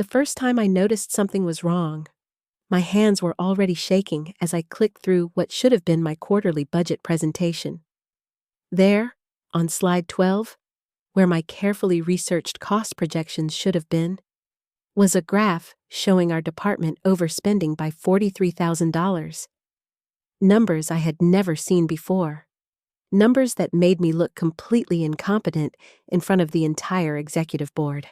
The first time I noticed something was wrong, my hands were already shaking as I clicked through what should have been my quarterly budget presentation. There, on slide 12, where my carefully researched cost projections should have been, was a graph showing our department overspending by $43,000. Numbers I had never seen before. Numbers that made me look completely incompetent in front of the entire executive board.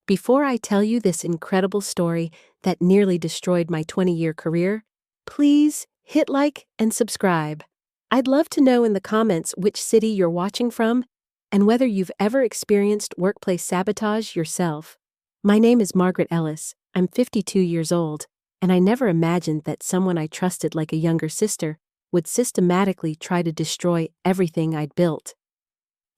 Before I tell you this incredible story that nearly destroyed my 20-year career, please hit like and subscribe. I'd love to know in the comments which city you're watching from and whether you've ever experienced workplace sabotage yourself. My name is Margaret Ellis. I'm 52 years old, and I never imagined that someone I trusted like a younger sister would systematically try to destroy everything I'd built.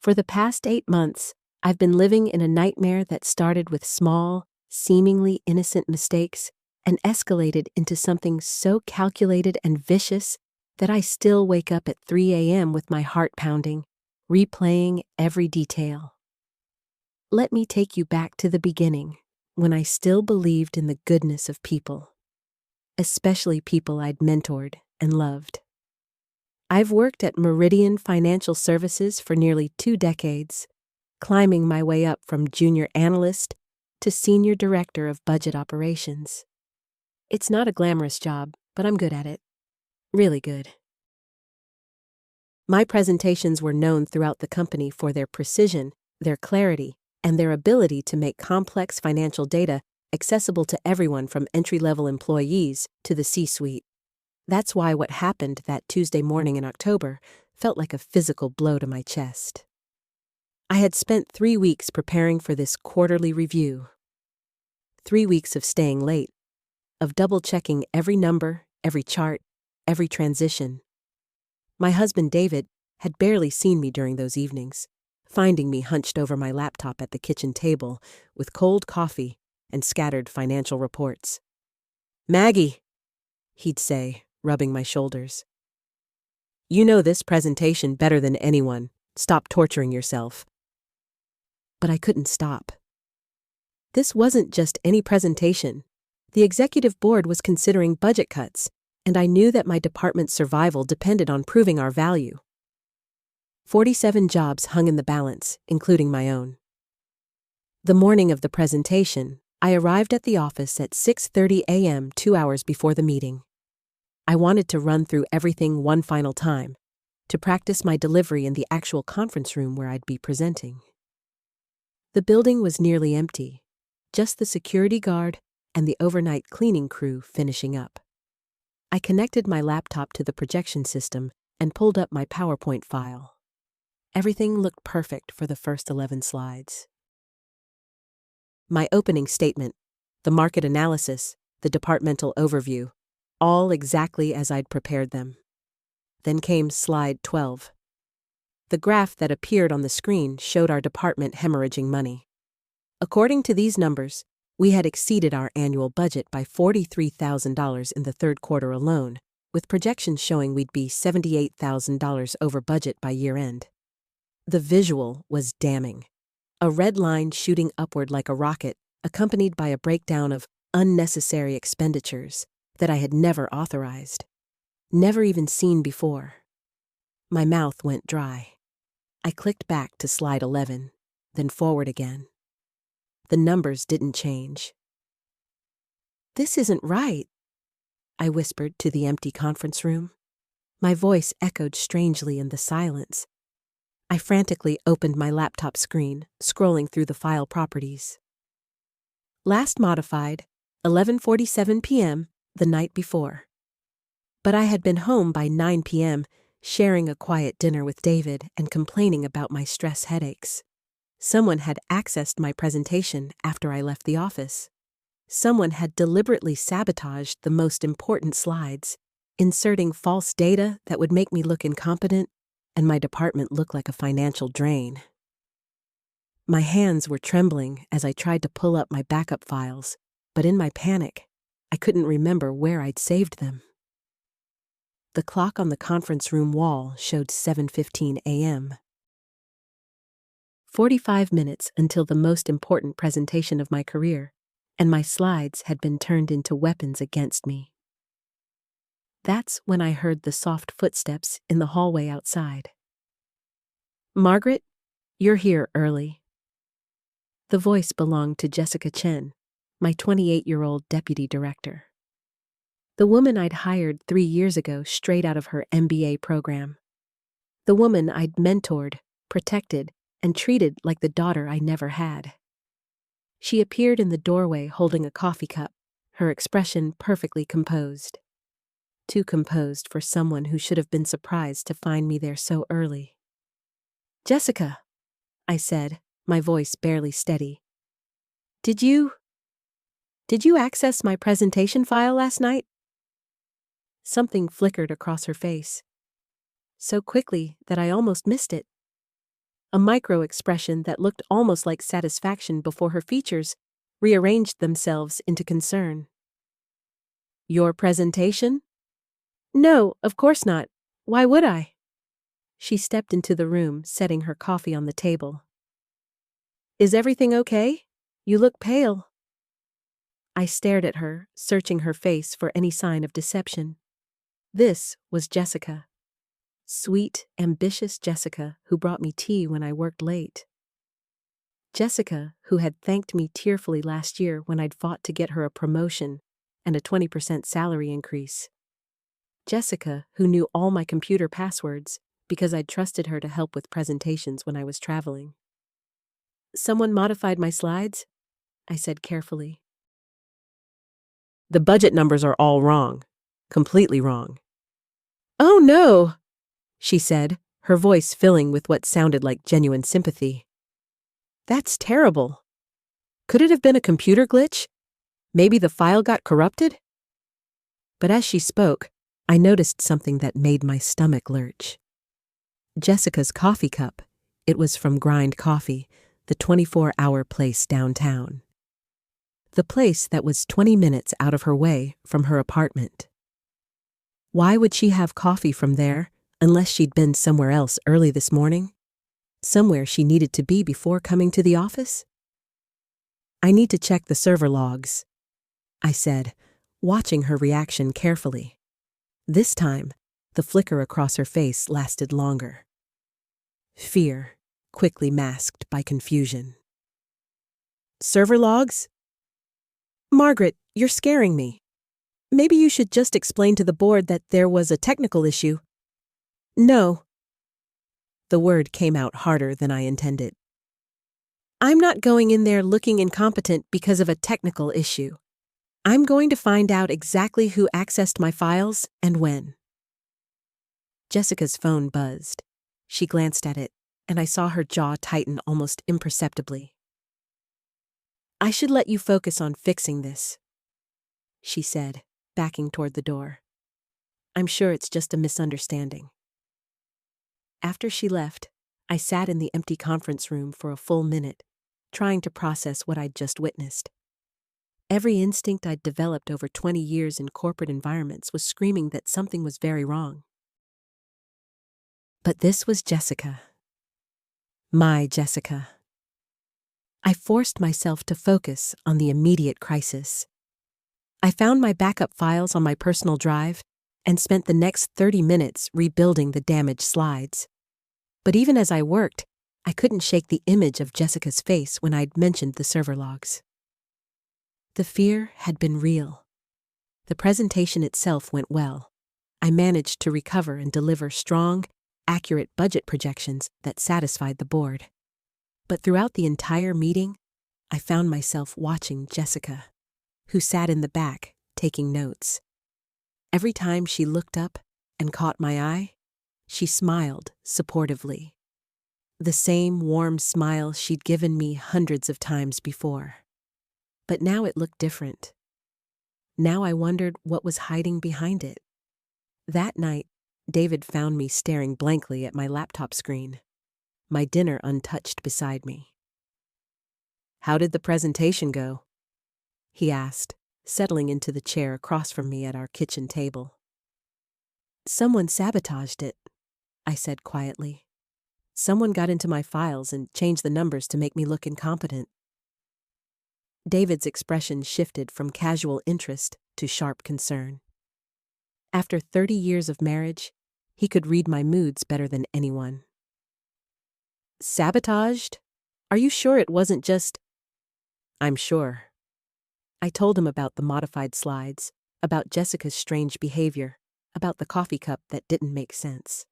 For the past 8 months, I've been living in a nightmare that started with small, seemingly innocent mistakes and escalated into something so calculated and vicious that I still wake up at 3 a.m. with my heart pounding, replaying every detail. Let me take you back to the beginning, when I still believed in the goodness of people, especially people I'd mentored and loved. I've worked at Meridian Financial Services for nearly 2 decades, climbing my way up from junior analyst to senior director of budget operations. It's not a glamorous job, but I'm good at it. Really good. My presentations were known throughout the company for their precision, their clarity, and their ability to make complex financial data accessible to everyone from entry-level employees to the C-suite. That's why what happened that Tuesday morning in October felt like a physical blow to my chest. I had spent 3 weeks preparing for this quarterly review. 3 weeks of staying late, of double-checking every number, every chart, every transition. My husband David had barely seen me during those evenings, finding me hunched over my laptop at the kitchen table with cold coffee and scattered financial reports. "Maggie," he'd say, rubbing my shoulders. "You know this presentation better than anyone. Stop torturing yourself." But I couldn't stop. This wasn't just any presentation. The executive board was considering budget cuts, and I knew that my department's survival depended on proving our value. 47 jobs hung in the balance, including my own. The morning of the presentation, I arrived at the office at 6:30 a.m., 2 hours before the meeting. I wanted to run through everything one final time, to practice my delivery in the actual conference room where I'd be presenting. The building was nearly empty, just the security guard and the overnight cleaning crew finishing up. I connected my laptop to the projection system and pulled up my PowerPoint file. Everything looked perfect for the first 11 slides. My opening statement, the market analysis, the departmental overview, all exactly as I'd prepared them. Then came slide 12. The graph that appeared on the screen showed our department hemorrhaging money. According to these numbers, we had exceeded our annual budget by $43,000 in the third quarter alone, with projections showing we'd be $78,000 over budget by year-end. The visual was damning. A red line shooting upward like a rocket, accompanied by a breakdown of unnecessary expenditures that I had never authorized, never even seen before. My mouth went dry. I clicked back to slide 11, then forward again. The numbers didn't change. "This isn't right," I whispered to the empty conference room. My voice echoed strangely in the silence. I frantically opened my laptop screen, scrolling through the file properties. Last modified, 11:47 p.m., the night before. But I had been home by 9 p.m., sharing a quiet dinner with David and complaining about my stress headaches. Someone had accessed my presentation after I left the office. Someone had deliberately sabotaged the most important slides, inserting false data that would make me look incompetent and my department look like a financial drain. My hands were trembling as I tried to pull up my backup files, but in my panic, I couldn't remember where I'd saved them. The clock on the conference room wall showed 7:15 a.m. 45 minutes until the most important presentation of my career, and my slides had been turned into weapons against me. That's when I heard the soft footsteps in the hallway outside. "Margaret, you're here early." The voice belonged to Jessica Chen, my 28-year-old deputy director. The woman I'd hired 3 years ago straight out of her MBA program. The woman I'd mentored, protected, and treated like the daughter I never had. She appeared in the doorway holding a coffee cup, her expression perfectly composed. Too composed for someone who should have been surprised to find me there so early. "Jessica," I said, my voice barely steady. Did you access my presentation file last night?" Something flickered across her face. So quickly that I almost missed it. A micro-expression that looked almost like satisfaction before her features rearranged themselves into concern. "Your presentation?" "No, of course not. Why would I?" She stepped into the room, setting her coffee on the table. "Is everything okay? You look pale." I stared at her, searching her face for any sign of deception. This was Jessica. Sweet, ambitious Jessica who brought me tea when I worked late. Jessica who had thanked me tearfully last year when I'd fought to get her a promotion and a 20% salary increase. Jessica who knew all my computer passwords because I'd trusted her to help with presentations when I was traveling. "Someone modified my slides?" I said carefully. "The budget numbers are all wrong. Completely wrong." "Oh no," she said, her voice filling with what sounded like genuine sympathy. "That's terrible. Could it have been a computer glitch? Maybe the file got corrupted?" But as she spoke, I noticed something that made my stomach lurch. Jessica's coffee cup. It was from Grind Coffee, the 24-hour place downtown. The place that was 20 minutes out of her way from her apartment. Why would she have coffee from there unless she'd been somewhere else early this morning? Somewhere she needed to be before coming to the office? "I need to check the server logs," I said, watching her reaction carefully. This time, the flicker across her face lasted longer. Fear, quickly masked by confusion. "Server logs? Margaret, you're scaring me. Maybe you should just explain to the board that there was a technical issue." "No." The word came out harder than I intended. "I'm not going in there looking incompetent because of a technical issue. I'm going to find out exactly who accessed my files and when." Jessica's phone buzzed. She glanced at it, and I saw her jaw tighten almost imperceptibly. "I should let you focus on fixing this," she said, backing toward the door. "I'm sure it's just a misunderstanding." After she left, I sat in the empty conference room for a full minute, trying to process what I'd just witnessed. Every instinct I'd developed over 20 years in corporate environments was screaming that something was very wrong. But this was Jessica. My Jessica. I forced myself to focus on the immediate crisis. I found my backup files on my personal drive and spent the next 30 minutes rebuilding the damaged slides. But even as I worked, I couldn't shake the image of Jessica's face when I'd mentioned the server logs. The fear had been real. The presentation itself went well. I managed to recover and deliver strong, accurate budget projections that satisfied the board. But throughout the entire meeting, I found myself watching Jessica, who sat in the back, taking notes. Every time she looked up and caught my eye, she smiled supportively. The same warm smile she'd given me hundreds of times before. But now it looked different. Now I wondered what was hiding behind it. That night, David found me staring blankly at my laptop screen, my dinner untouched beside me. "How did the presentation go?" he asked, settling into the chair across from me at our kitchen table. "Someone sabotaged it," I said quietly. "Someone got into my files and changed the numbers to make me look incompetent." David's expression shifted from casual interest to sharp concern. After 30 years of marriage, he could read my moods better than anyone. Sabotaged? Are you sure it wasn't just... I'm sure. I told him about the modified slides, about Jessica's strange behavior, about the coffee cup that didn't make sense.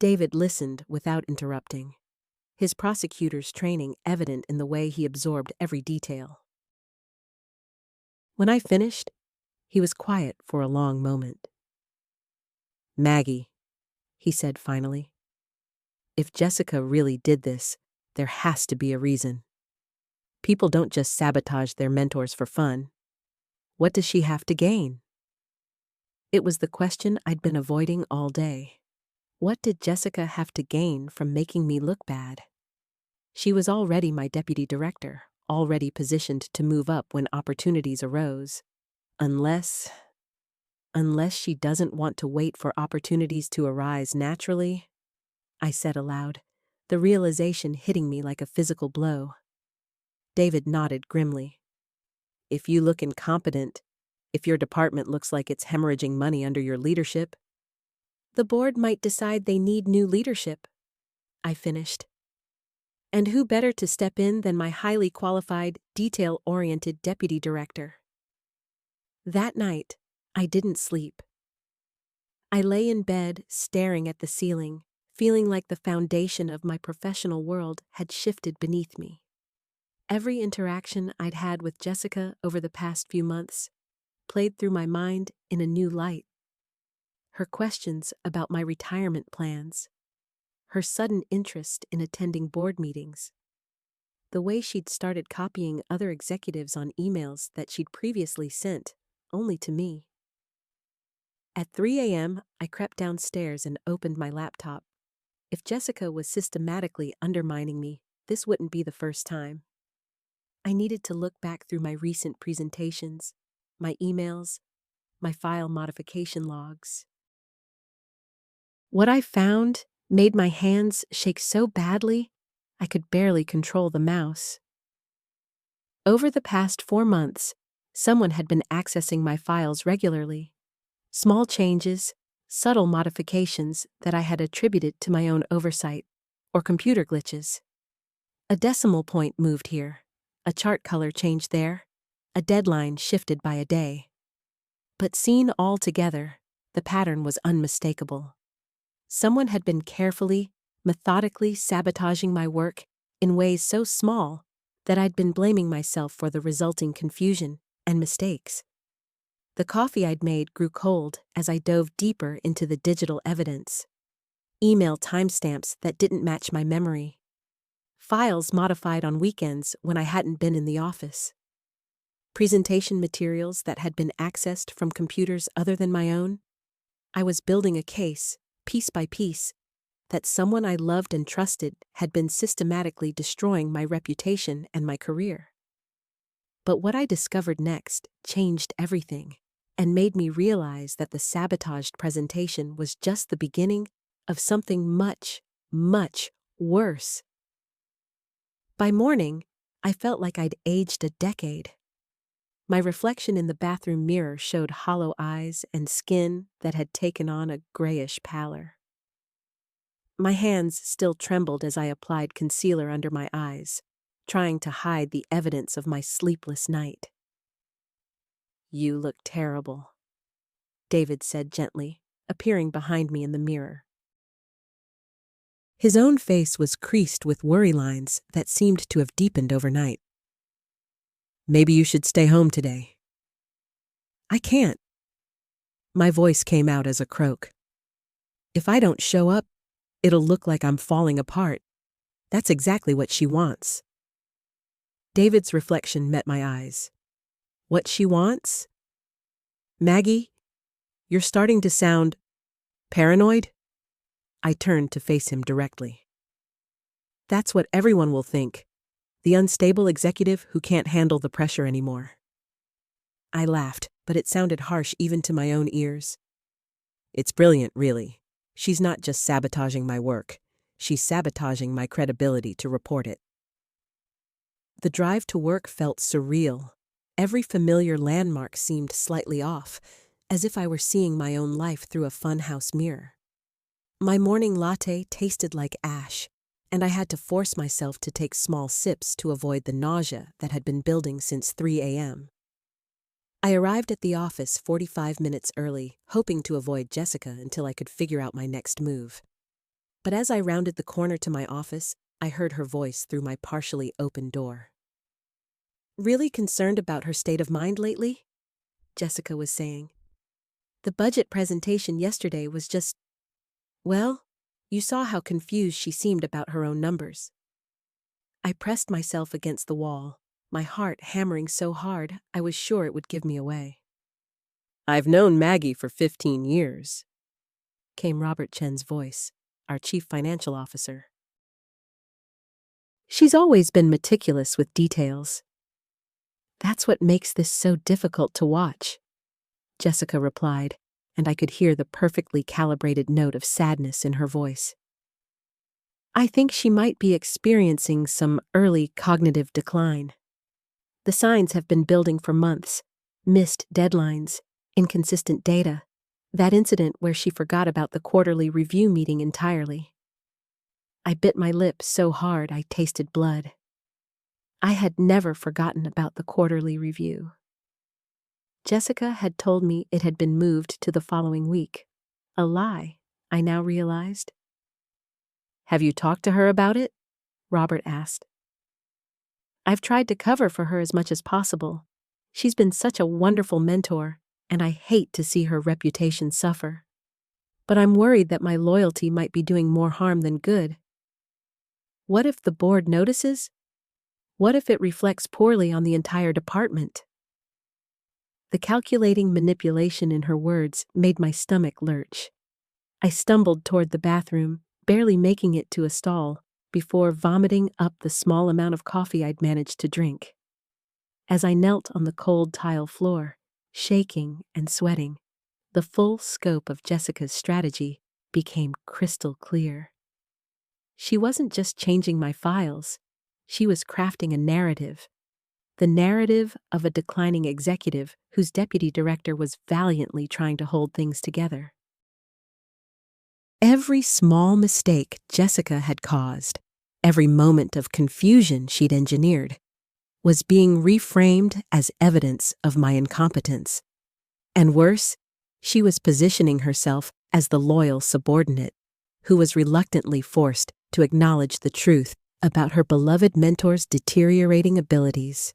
David listened without interrupting, his prosecutor's training evident in the way he absorbed every detail. When I finished, he was quiet for a long moment. Maggie, he said finally, if Jessica really did this, there has to be a reason. People don't just sabotage their mentors for fun. What does she have to gain? It was the question I'd been avoiding all day. What did Jessica have to gain from making me look bad? She was already my deputy director, already positioned to move up when opportunities arose. Unless she doesn't want to wait for opportunities to arise naturally, I said aloud, the realization hitting me like a physical blow. David nodded grimly. If you look incompetent, if your department looks like it's hemorrhaging money under your leadership, the board might decide they need new leadership, I finished. And who better to step in than my highly qualified, detail-oriented deputy director? That night, I didn't sleep. I lay in bed, staring at the ceiling, feeling like the foundation of my professional world had shifted beneath me. Every interaction I'd had with Jessica over the past few months played through my mind in a new light. Her questions about my retirement plans, her sudden interest in attending board meetings, the way she'd started copying other executives on emails that she'd previously sent only to me. At 3 a.m., I crept downstairs and opened my laptop. If Jessica was systematically undermining me, this wouldn't be the first time. I needed to look back through my recent presentations, my emails, my file modification logs. What I found made my hands shake so badly, I could barely control the mouse. Over the past 4 months, someone had been accessing my files regularly. Small changes, subtle modifications that I had attributed to my own oversight or computer glitches. A decimal point moved here, a chart color changed there, a deadline shifted by a day. But seen all together, the pattern was unmistakable. Someone had been carefully, methodically sabotaging my work in ways so small that I'd been blaming myself for the resulting confusion and mistakes. The coffee I'd made grew cold as I dove deeper into the digital evidence. Email timestamps that didn't match my memory. Files modified on weekends when I hadn't been in the office. Presentation materials that had been accessed from computers other than my own. I was building a case, piece by piece, that someone I loved and trusted had been systematically destroying my reputation and my career. But what I discovered next changed everything and made me realize that the sabotaged presentation was just the beginning of something much, much worse. By morning, I felt like I'd aged a decade. My reflection in the bathroom mirror showed hollow eyes and skin that had taken on a grayish pallor. My hands still trembled as I applied concealer under my eyes, trying to hide the evidence of my sleepless night. "You look terrible," David said gently, appearing behind me in the mirror. His own face was creased with worry lines that seemed to have deepened overnight. "Maybe you should stay home today." "I can't." My voice came out as a croak. "If I don't show up, it'll look like I'm falling apart. That's exactly what she wants." David's reflection met my eyes. "What she wants? Maggie, you're starting to sound paranoid?" I turned to face him directly. "That's what everyone will think. The unstable executive who can't handle the pressure anymore." I laughed, but it sounded harsh even to my own ears. "It's brilliant, really. She's not just sabotaging my work. She's sabotaging my credibility to report it." The drive to work felt surreal. Every familiar landmark seemed slightly off, as if I were seeing my own life through a funhouse mirror. My morning latte tasted like ash, and I had to force myself to take small sips to avoid the nausea that had been building since 3 a.m. I arrived at the office 45 minutes early, hoping to avoid Jessica until I could figure out my next move. But as I rounded the corner to my office, I heard her voice through my partially open door. "Really concerned about her state of mind lately?" Jessica was saying. "The budget presentation yesterday was just, well, you saw how confused she seemed about her own numbers." I pressed myself against the wall, my heart hammering so hard I was sure it would give me away. "I've known Maggie for 15 years, came Robert Chen's voice, our chief financial officer. "She's always been meticulous with details. That's what makes this so difficult to watch," Jessica replied, and I could hear the perfectly calibrated note of sadness in her voice. "I think she might be experiencing some early cognitive decline. The signs have been building for months: missed deadlines, inconsistent data, that incident where she forgot about the quarterly review meeting entirely." I bit my lip so hard I tasted blood. I had never forgotten about the quarterly review. Jessica had told me it had been moved to the following week. A lie, I now realized. "Have you talked to her about it?" Robert asked. "I've tried to cover for her as much as possible. She's been such a wonderful mentor, and I hate to see her reputation suffer. But I'm worried that my loyalty might be doing more harm than good. What if the board notices? What if it reflects poorly on the entire department?" The calculating manipulation in her words made my stomach lurch. I stumbled toward the bathroom, barely making it to a stall, before vomiting up the small amount of coffee I'd managed to drink. As I knelt on the cold tile floor, shaking and sweating, the full scope of Jessica's strategy became crystal clear. She wasn't just changing my files, she was crafting a narrative. The narrative of a declining executive whose deputy director was valiantly trying to hold things together. Every small mistake Jessica had caused, every moment of confusion she'd engineered, was being reframed as evidence of my incompetence. And worse, she was positioning herself as the loyal subordinate, who was reluctantly forced to acknowledge the truth about her beloved mentor's deteriorating abilities.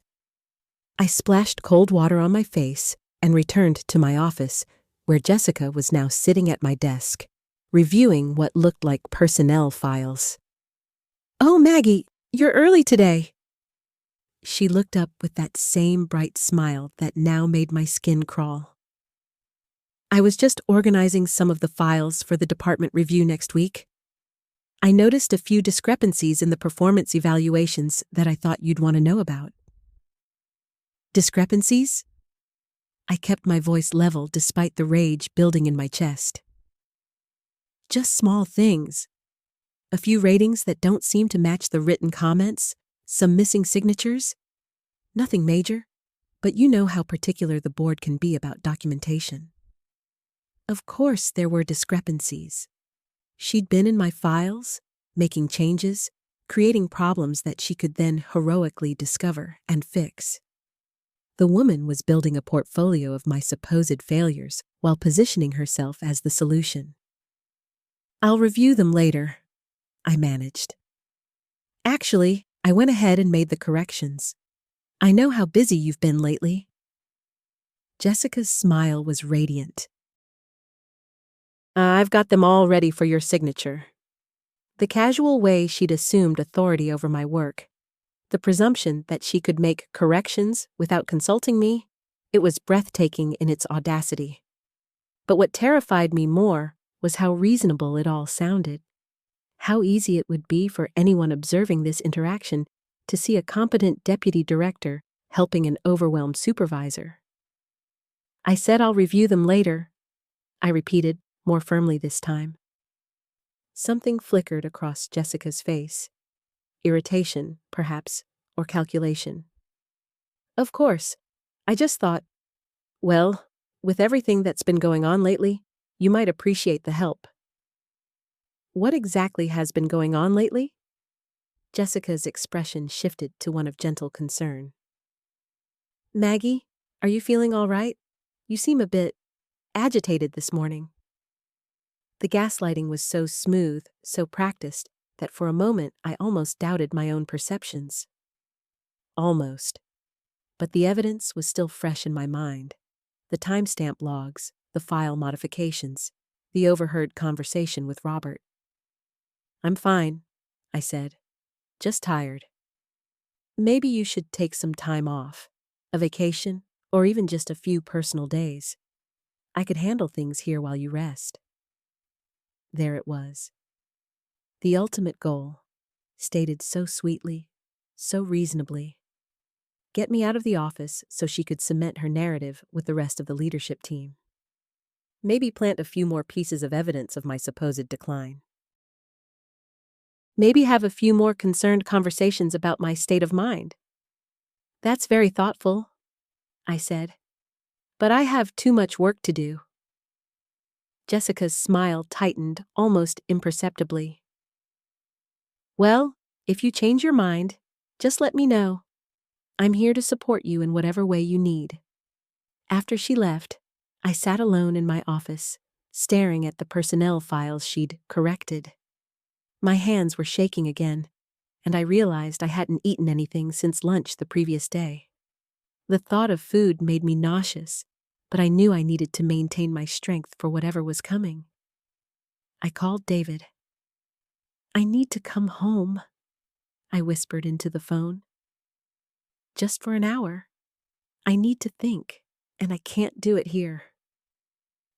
I splashed cold water on my face and returned to my office, where Jessica was now sitting at my desk, reviewing what looked like personnel files. "Oh, Maggie, you're early today." She looked up with that same bright smile that now made my skin crawl. "I was just organizing some of the files for the department review next week. I noticed a few discrepancies in the performance evaluations that I thought you'd want to know about." "Discrepancies?" I kept my voice level despite the rage building in my chest. "Just small things. A few ratings that don't seem to match the written comments, some missing signatures. Nothing major, but you know how particular the board can be about documentation." Of course there were discrepancies. She'd been in my files, making changes, creating problems that she could then heroically discover and fix. The woman was building a portfolio of my supposed failures while positioning herself as the solution. "I'll review them later," I managed. "Actually, I went ahead and made the corrections. I know how busy you've been lately." Jessica's smile was radiant. "I've got them all ready for your signature." The casual way she'd assumed authority over my work, the presumption that she could make corrections without consulting me, it was breathtaking in its audacity. But what terrified me more was how reasonable it all sounded. How easy it would be for anyone observing this interaction to see a competent deputy director helping an overwhelmed supervisor. "I said I'll review them later," I repeated, more firmly this time. Something flickered across Jessica's face. Irritation, perhaps, or calculation. Of course. I just thought, well, with everything that's been going on lately, you might appreciate the help. What exactly has been going on lately? Jessica's expression shifted to one of gentle concern. Maggie, are you feeling all right? You seem a bit agitated this morning. The gaslighting was so smooth, so practiced, that for a moment I almost doubted my own perceptions. Almost. But the evidence was still fresh in my mind. The timestamp logs, the file modifications, the overheard conversation with Robert. I'm fine, I said. Just tired. Maybe you should take some time off, a vacation, or even just a few personal days. I could handle things here while you rest. There it was. The ultimate goal, stated so sweetly, so reasonably. Get me out of the office so she could cement her narrative with the rest of the leadership team. Maybe plant a few more pieces of evidence of my supposed decline. Maybe have a few more concerned conversations about my state of mind. That's very thoughtful, I said. But I have too much work to do. Jessica's smile tightened almost imperceptibly. Well, if you change your mind, just let me know. I'm here to support you in whatever way you need. After she left, I sat alone in my office, staring at the personnel files she'd corrected. My hands were shaking again, and I realized I hadn't eaten anything since lunch the previous day. The thought of food made me nauseous, but I knew I needed to maintain my strength for whatever was coming. I called David. I need to come home, I whispered into the phone. Just for an hour. I need to think, and I can't do it here.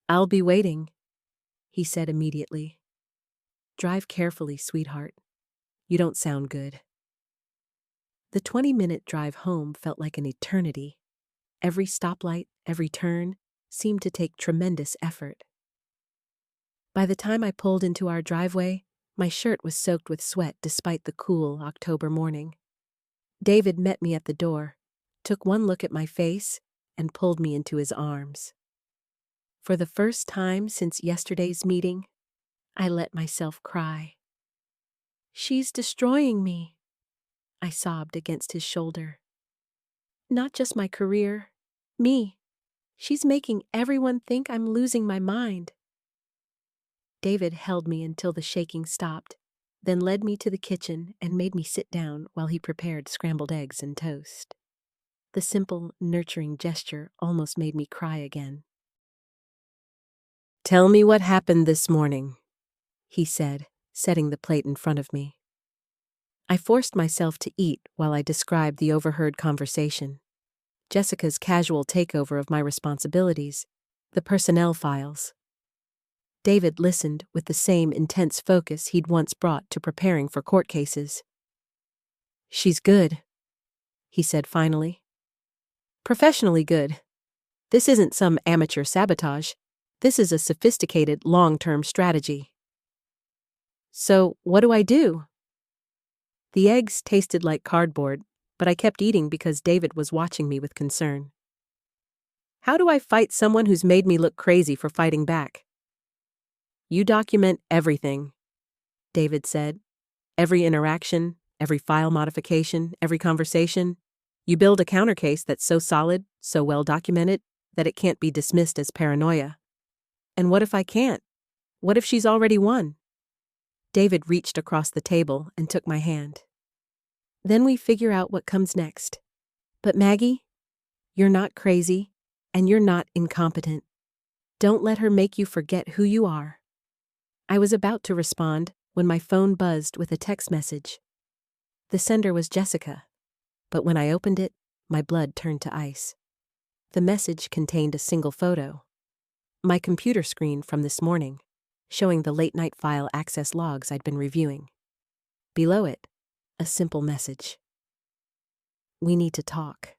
I'll be waiting, he said immediately. Drive carefully, sweetheart. You don't sound good. The 20-minute drive home felt like an eternity. Every stoplight, every turn, seemed to take tremendous effort. By the time I pulled into our driveway, my shirt was soaked with sweat despite the cool October morning. David met me at the door, took one look at my face, and pulled me into his arms. For the first time since yesterday's meeting, I let myself cry. She's destroying me, I sobbed against his shoulder. Not just my career, me. She's making everyone think I'm losing my mind. David held me until the shaking stopped, then led me to the kitchen and made me sit down while he prepared scrambled eggs and toast. The simple, nurturing gesture almost made me cry again. Tell me what happened this morning, he said, setting the plate in front of me. I forced myself to eat while I described the overheard conversation. Jessica's casual takeover of my responsibilities, the personnel files. David listened with the same intense focus he'd once brought to preparing for court cases. She's good, he said finally. Professionally good. This isn't some amateur sabotage. This is a sophisticated, long-term strategy. So, what do I do? The eggs tasted like cardboard, but I kept eating because David was watching me with concern. How do I fight someone who's made me look crazy for fighting back? You document everything, David said. Every interaction, every file modification, every conversation. You build a counter case that's so solid, so well documented, that it can't be dismissed as paranoia. And what if I can't? What if she's already won? David reached across the table and took my hand. Then we figure out what comes next. But Maggie, you're not crazy, and you're not incompetent. Don't let her make you forget who you are. I was about to respond when my phone buzzed with a text message. The sender was Jessica, but when I opened it, my blood turned to ice. The message contained a single photo. My computer screen from this morning, showing the late-night file access logs I'd been reviewing. Below it, a simple message. We need to talk.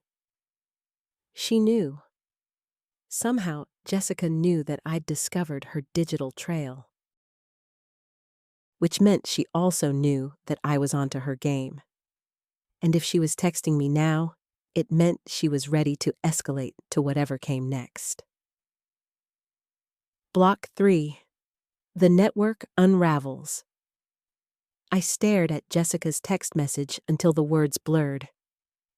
She knew. Somehow, Jessica knew that I'd discovered her digital trail. Which meant she also knew that I was onto her game. and if she was texting me now, it meant she was ready to escalate to whatever came next. Block 3. The network unravels. I stared at Jessica's text message until the words blurred.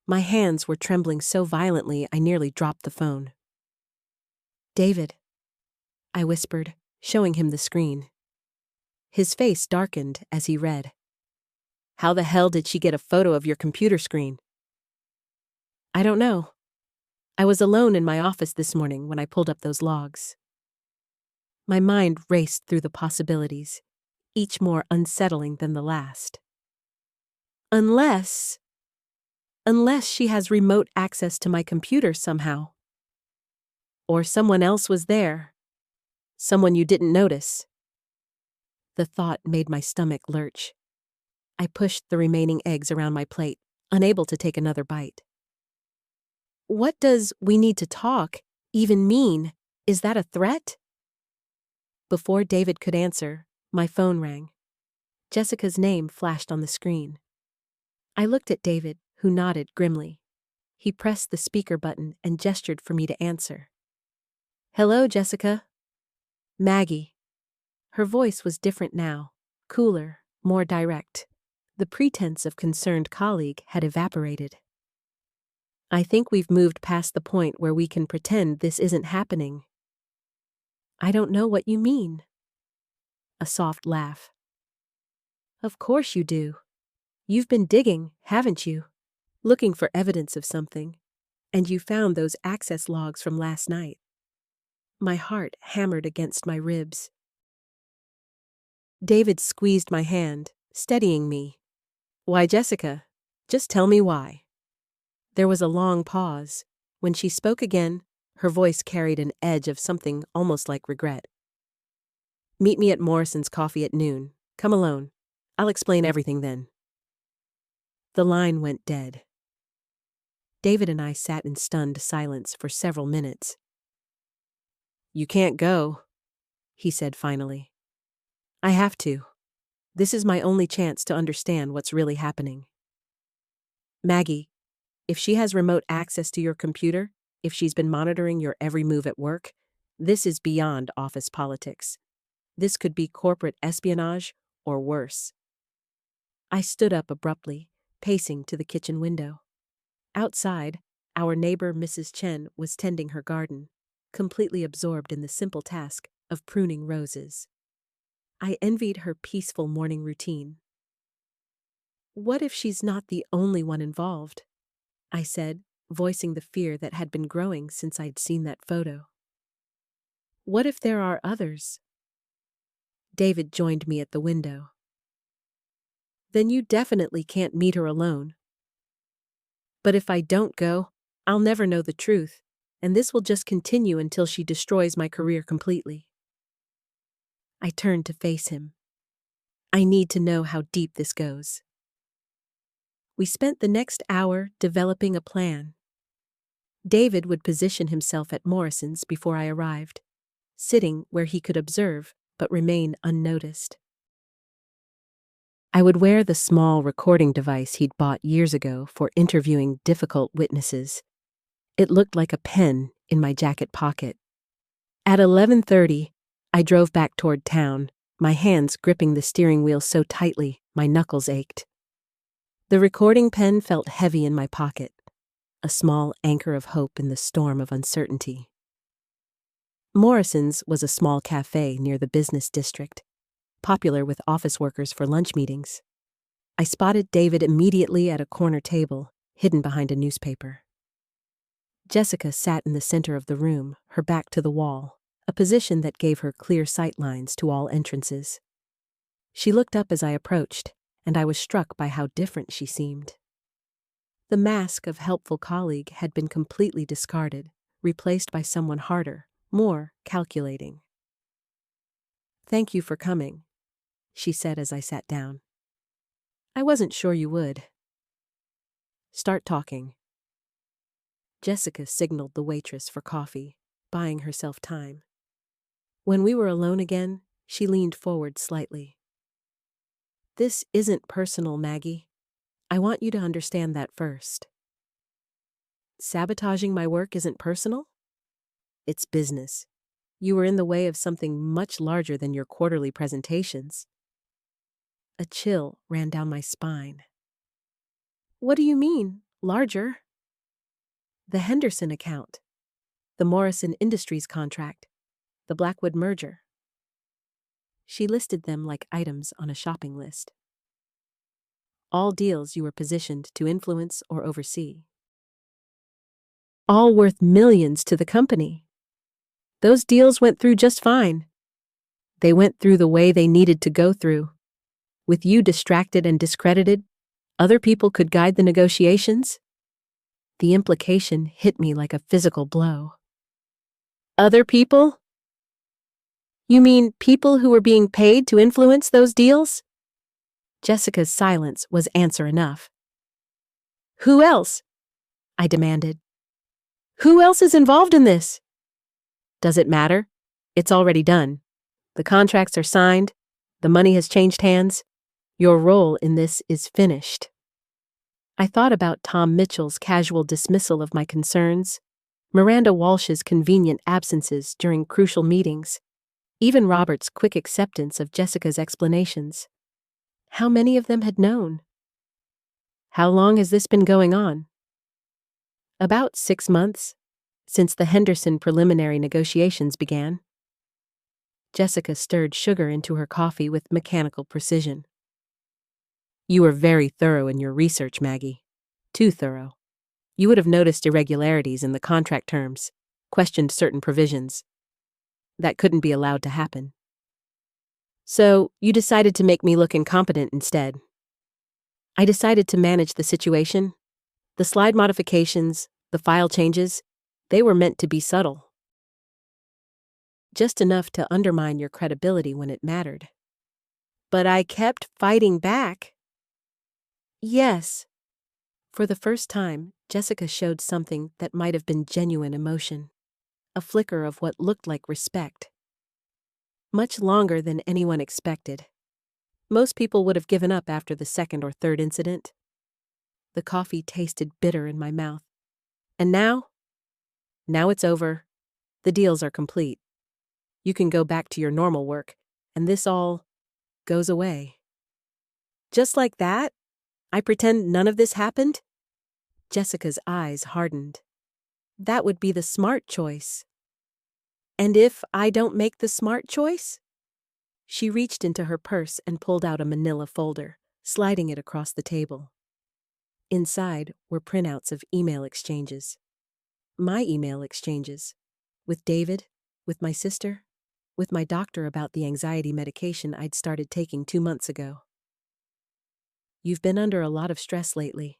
My hands were trembling so violently I nearly dropped the phone. "David," I whispered, showing him the screen. His face darkened as he read. "How the hell did she get a photo of your computer screen?" "I don't know. I was alone in my office this morning when I pulled up those logs." My mind raced through the possibilities, each more unsettling than the last. Unless she has remote access to my computer somehow. Or someone else was there. Someone you didn't notice. The thought made my stomach lurch. I pushed the remaining eggs around my plate, unable to take another bite. What does "we need to talk" even mean? Is that a threat? Before David could answer, my phone rang. Jessica's name flashed on the screen. I looked at David, who nodded grimly. He pressed the speaker button and gestured for me to answer. "Hello, Jessica." "Maggie." Her voice was different now, cooler, more direct. The pretense of concerned colleague had evaporated. "I think we've moved past the point where we can pretend this isn't happening." "I don't know what you mean." A soft laugh. "Of course you do. You've been digging, haven't you? Looking for evidence of something. And you found those access logs from last night." My heart hammered against my ribs. David squeezed my hand, steadying me. "Why, Jessica? Just tell me why." There was a long pause. When she spoke again, her voice carried an edge of something almost like regret. "Meet me at Morrison's Coffee at noon. Come alone. I'll explain everything then." The line went dead. David and I sat in stunned silence for several minutes. "You can't go," he said finally. "I have to. This is my only chance to understand what's really happening. Maggie, if she has remote access to your computer, if she's been monitoring your every move at work, this is beyond office politics. This could be corporate espionage or worse." I stood up abruptly, pacing to the kitchen window. Outside, our neighbor Mrs. Chen was tending her garden, completely absorbed in the simple task of pruning roses. I envied her peaceful morning routine. "What if she's not the only one involved?" I said, voicing the fear that had been growing since I'd seen that photo. "What if there are others?" David joined me at the window. "Then you definitely can't meet her alone. But if I don't go, I'll never know the truth, and this will just continue until she destroys my career completely." I turned to face him. I need to know how deep this goes. We spent the next hour developing a plan. David would position himself at Morrison's before I arrived, sitting where he could observe but remain unnoticed. I would wear the small recording device he'd bought years ago for interviewing difficult witnesses. It looked like a pen in my jacket pocket. At 11:30, I drove back toward town, my hands gripping the steering wheel so tightly my knuckles ached. The recording pen felt heavy in my pocket, a small anchor of hope in the storm of uncertainty. Morrison's was a small cafe near the business district, popular with office workers for lunch meetings. I spotted David immediately at a corner table, hidden behind a newspaper. Jessica sat in the center of the room, her back to the wall, a position that gave her clear sight lines to all entrances. She looked up as I approached, and I was struck by how different she seemed. The mask of helpful colleague had been completely discarded, replaced by someone harder, more calculating. "Thank you for coming," she said as I sat down. "I wasn't sure you would." "Start talking." Jessica signaled the waitress for coffee, buying herself time. When we were alone again, she leaned forward slightly. "This isn't personal, Maggie. I want you to understand that first. Sabotaging my work isn't personal, it's business. You were in the way of something much larger than your quarterly presentations. A chill ran down my spine. What do you mean, larger? The Henderson account, the Morrison Industries contract, the Blackwood merger. She listed them like items on a shopping list. All deals you were positioned to influence or oversee. All worth millions to the company. Those deals went through just fine. They went through the way they needed to go through. With you distracted and discredited, other people could guide the negotiations. The implication hit me like a physical blow. Other people? You mean people who were being paid to influence those deals? Jessica's silence was answer enough. Who else? I demanded. Who else is involved in this? Does it matter? It's already done. The contracts are signed. The money has changed hands. Your role in this is finished. I thought about Tom Mitchell's casual dismissal of my concerns, Miranda Walsh's convenient absences during crucial meetings, even Robert's quick acceptance of Jessica's explanations. How many of them had known? How long has this been going on? About 6 months, since the Henderson preliminary negotiations began. Jessica stirred sugar into her coffee with mechanical precision. You were very thorough in your research, Maggie. Too thorough. You would have noticed irregularities in the contract terms, questioned certain provisions. That couldn't be allowed to happen. So, you decided to make me look incompetent instead. I decided to manage the situation. The slide modifications, the file changes, they were meant to be subtle. Just enough to undermine your credibility when it mattered. But I kept fighting back. Yes. For the first time, Jessica showed something that might have been genuine emotion, a flicker of what looked like respect. Much longer than anyone expected. Most people would have given up after the second or third incident. The coffee tasted bitter in my mouth. And now? Now it's over. The deals are complete. You can go back to your normal work, and this all goes away. Just like that? I pretend none of this happened? Jessica's eyes hardened. That would be the smart choice. And if I don't make the smart choice? She reached into her purse and pulled out a manila folder, sliding it across the table. Inside were printouts of email exchanges. My email exchanges. With David, with my sister, with my doctor about the anxiety medication I'd started taking 2 months ago. You've been under a lot of stress lately,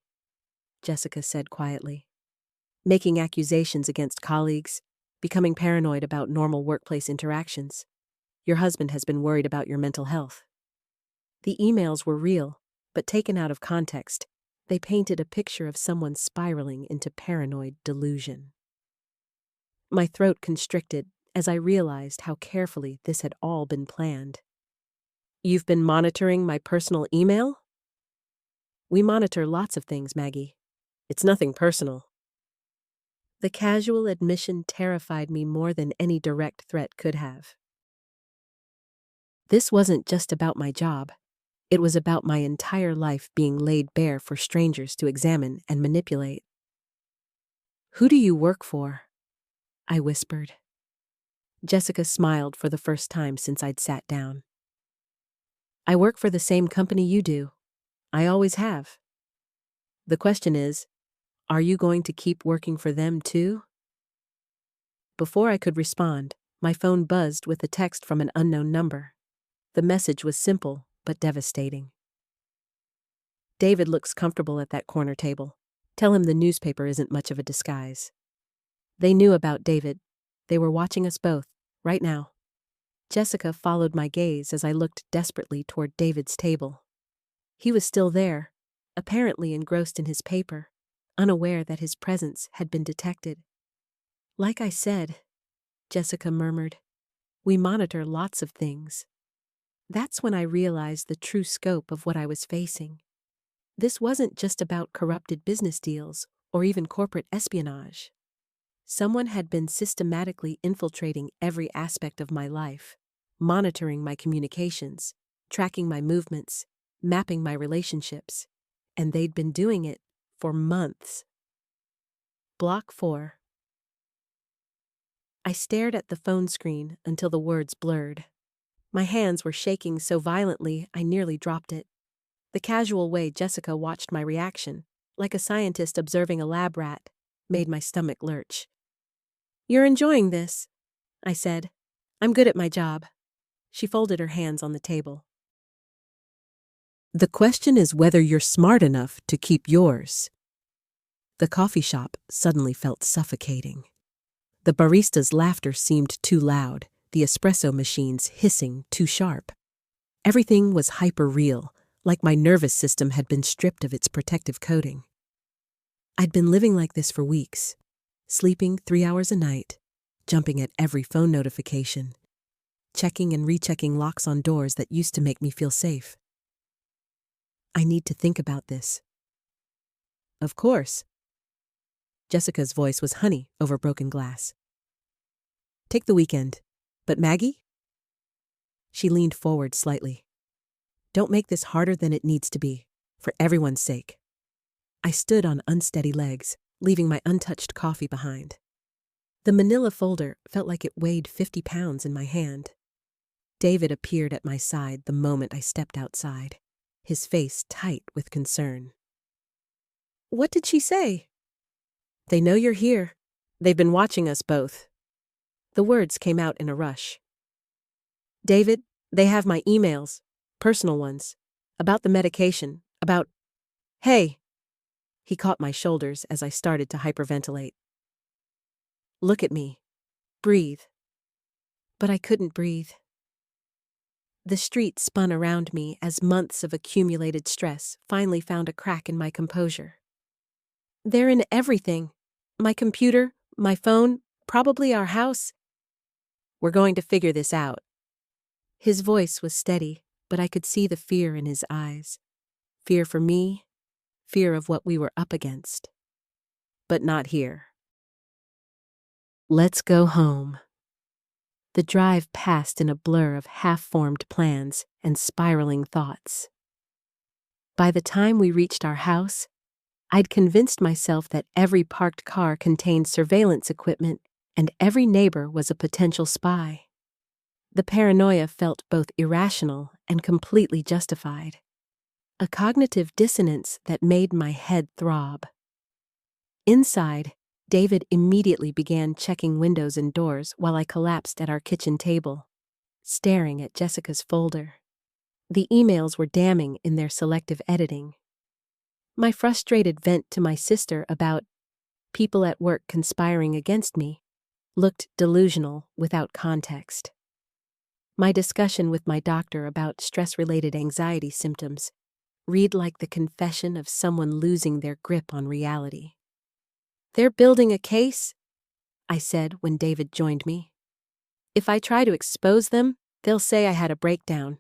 Jessica said quietly. Making accusations against colleagues, becoming paranoid about normal workplace interactions. Your husband has been worried about your mental health. The emails were real, but taken out of context, they painted a picture of someone spiraling into paranoid delusion. My throat constricted as I realized how carefully this had all been planned. You've been monitoring my personal email? We monitor lots of things, Maggie. It's nothing personal. The casual admission terrified me more than any direct threat could have. This wasn't just about my job. It was about my entire life being laid bare for strangers to examine and manipulate. Who do you work for? I whispered. Jessica smiled for the first time since I'd sat down. I work for the same company you do. I always have. The question is, are you going to keep working for them too? Before I could respond, my phone buzzed with a text from an unknown number. The message was simple but devastating. David looks comfortable at that corner table. Tell him the newspaper isn't much of a disguise. They knew about David. They were watching us both, right now. Jessica followed my gaze as I looked desperately toward David's table. He was still there, apparently engrossed in his paper, unaware that his presence had been detected. Like I said, Jessica murmured, we monitor lots of things. That's when I realized the true scope of what I was facing. This wasn't just about corrupted business deals or even corporate espionage. Someone had been systematically infiltrating every aspect of my life, monitoring my communications, tracking my movements, mapping my relationships, and they'd been doing it for months. Block 4. I stared at the phone screen until the words blurred. My hands were shaking so violently I nearly dropped it. The casual way Jessica watched my reaction, like a scientist observing a lab rat, made my stomach lurch. "You're enjoying this," I said. "I'm good at my job." She folded her hands on the table. "The question is whether you're smart enough to keep yours." The coffee shop suddenly felt suffocating. The barista's laughter seemed too loud, the espresso machines hissing too sharp. Everything was hyper-real, like my nervous system had been stripped of its protective coating. I'd been living like this for weeks, sleeping 3 hours a night, jumping at every phone notification, checking and rechecking locks on doors that used to make me feel safe. "I need to think about this." "Of course." Jessica's voice was honey over broken glass. "Take the weekend. But Maggie?" She leaned forward slightly. "Don't make this harder than it needs to be, for everyone's sake." I stood on unsteady legs, leaving my untouched coffee behind. The manila folder felt like it weighed 50 pounds in my hand. David appeared at my side the moment I stepped outside, his face tight with concern. "What did she say?" "They know you're here. They've been watching us both." The words came out in a rush. "David, they have my emails, personal ones, about the medication, about—" "Hey!" He caught my shoulders as I started to hyperventilate. "Look at me. Breathe." But I couldn't breathe. The street spun around me as months of accumulated stress finally found a crack in my composure. "They're in everything. My computer, my phone, probably our house." "We're going to figure this out." His voice was steady, but I could see the fear in his eyes. Fear for me, fear of what we were up against. But not here. Let's go home. The drive passed in a blur of half-formed plans and spiraling thoughts. By the time we reached our house, I'd convinced myself that every parked car contained surveillance equipment and every neighbor was a potential spy. The paranoia felt both irrational and completely justified. A cognitive dissonance that made my head throb. Inside, David immediately began checking windows and doors while I collapsed at our kitchen table, staring at Jessica's folder. The emails were damning in their selective editing. My frustrated vent to my sister about people at work conspiring against me looked delusional without context. My discussion with my doctor about stress-related anxiety symptoms read like the confession of someone losing their grip on reality. "They're building a case," I said when David joined me. "If I try to expose them, they'll say I had a breakdown."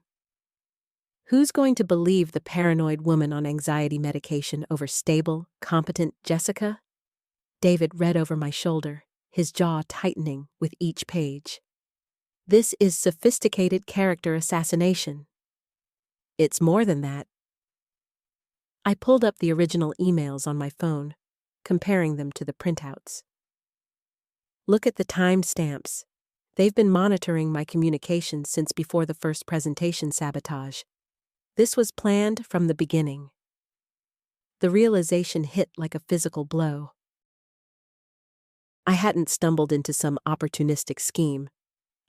Who's going to believe the paranoid woman on anxiety medication over stable, competent Jessica? David read over my shoulder, his jaw tightening with each page. "This is sophisticated character assassination." "It's more than that." I pulled up the original emails on my phone, comparing them to the printouts. "Look at the timestamps. They've been monitoring my communications since before the first presentation sabotage. This was planned from the beginning." The realization hit like a physical blow. I hadn't stumbled into some opportunistic scheme.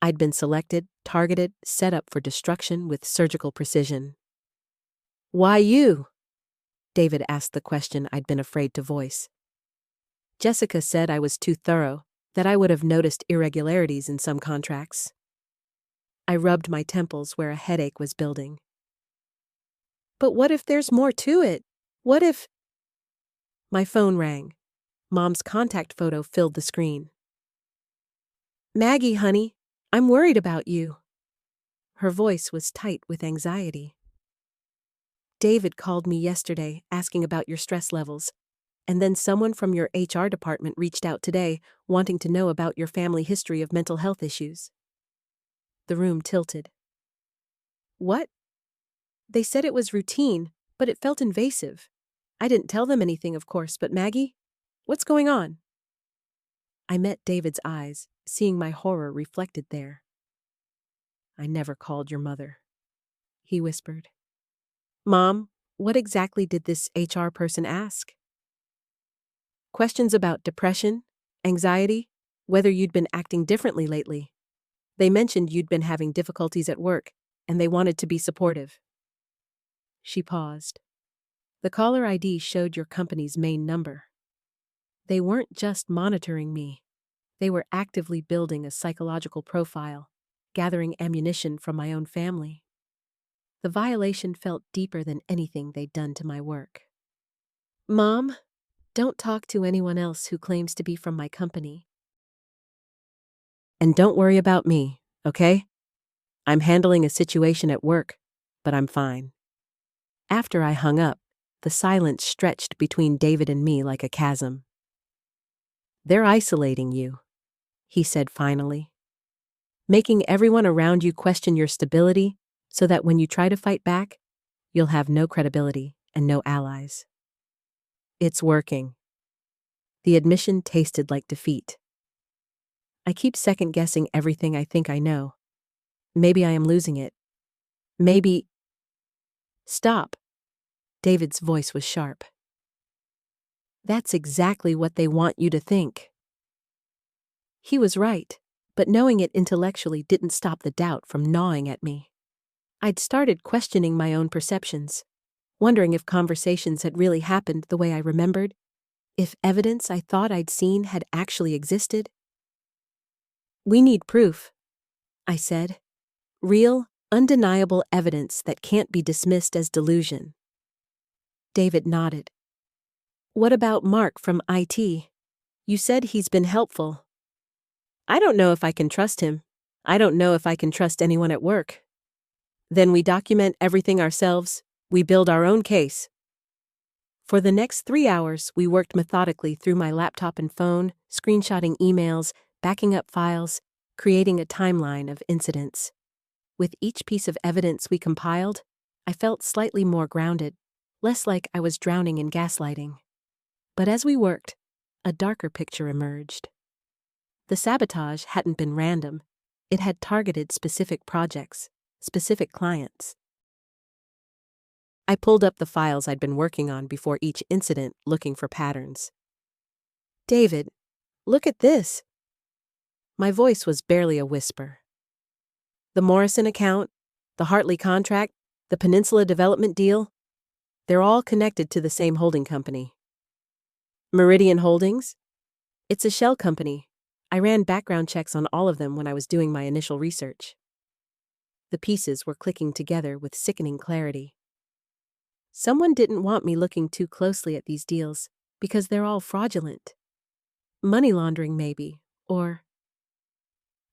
I'd been selected, targeted, set up for destruction with surgical precision. "Why you?" David asked the question I'd been afraid to voice. "Jessica said I was too thorough, that I would have noticed irregularities in some contracts." I rubbed my temples where a headache was building. "But what if there's more to it? What if—" My phone rang. Mom's contact photo filled the screen. "Maggie, honey, I'm worried about you." Her voice was tight with anxiety. David called me yesterday asking about your stress levels, and then someone from your HR department reached out today wanting to know about your family history of mental health issues. The room tilted. What? They said it was routine, but it felt invasive. I didn't tell them anything, of course, but Maggie? What's going on? I met David's eyes, seeing my horror reflected there. I never called your mother, he whispered. Mom, what exactly did this HR person ask? Questions about depression, anxiety, whether you'd been acting differently lately. They mentioned you'd been having difficulties at work, and they wanted to be supportive. She paused. The caller ID showed your company's main number. They weren't just monitoring me. They were actively building a psychological profile, gathering ammunition from my own family. The violation felt deeper than anything they'd done to my work. Mom, don't talk to anyone else who claims to be from my company. And don't worry about me, okay? I'm handling a situation at work, but I'm fine. After I hung up, the silence stretched between David and me like a chasm. They're isolating you, he said finally, making everyone around you question your stability so that when you try to fight back, you'll have no credibility and no allies. It's working. The admission tasted like defeat. I keep second-guessing everything I think I know. Maybe I am losing it. Maybe... Stop. David's voice was sharp. That's exactly what they want you to think. He was right, but knowing it intellectually didn't stop the doubt from gnawing at me. I'd started questioning my own perceptions, wondering if conversations had really happened the way I remembered, if evidence I thought I'd seen had actually existed. We need proof, I said. Real, undeniable evidence that can't be dismissed as delusion. David nodded. What about Mark from IT? You said he's been helpful. I don't know if I can trust him. I don't know if I can trust anyone at work. Then we document everything ourselves. We build our own case. For the next 3 hours, we worked methodically through my laptop and phone, screenshotting emails, backing up files, creating a timeline of incidents. With each piece of evidence we compiled, I felt slightly more grounded, less like I was drowning in gaslighting. But as we worked, a darker picture emerged. The sabotage hadn't been random. It had targeted specific projects, specific clients. I pulled up the files I'd been working on before each incident, looking for patterns. David, look at this. My voice was barely a whisper. The Morrison account, the Hartley contract, the Peninsula Development deal, they're all connected to the same holding company. Meridian Holdings? It's a shell company. I ran background checks on all of them when I was doing my initial research. The pieces were clicking together with sickening clarity. Someone didn't want me looking too closely at these deals because they're all fraudulent. Money laundering, maybe, or...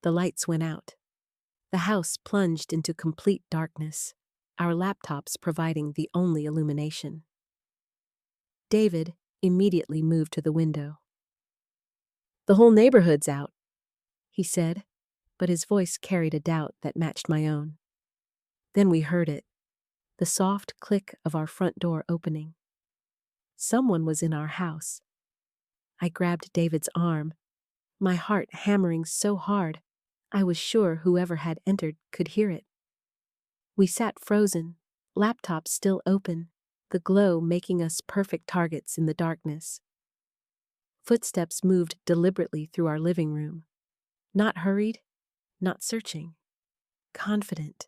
The lights went out. The house plunged into complete darkness, our laptops providing the only illumination. David immediately moved to the window. The whole neighborhood's out, he said, but his voice carried a doubt that matched my own. Then we heard it, the soft click of our front door opening. Someone was in our house. I grabbed David's arm, my heart hammering so hard, I was sure whoever had entered could hear it. We sat frozen, laptops still open, the glow making us perfect targets in the darkness. Footsteps moved deliberately through our living room. Not hurried, not searching. Confident.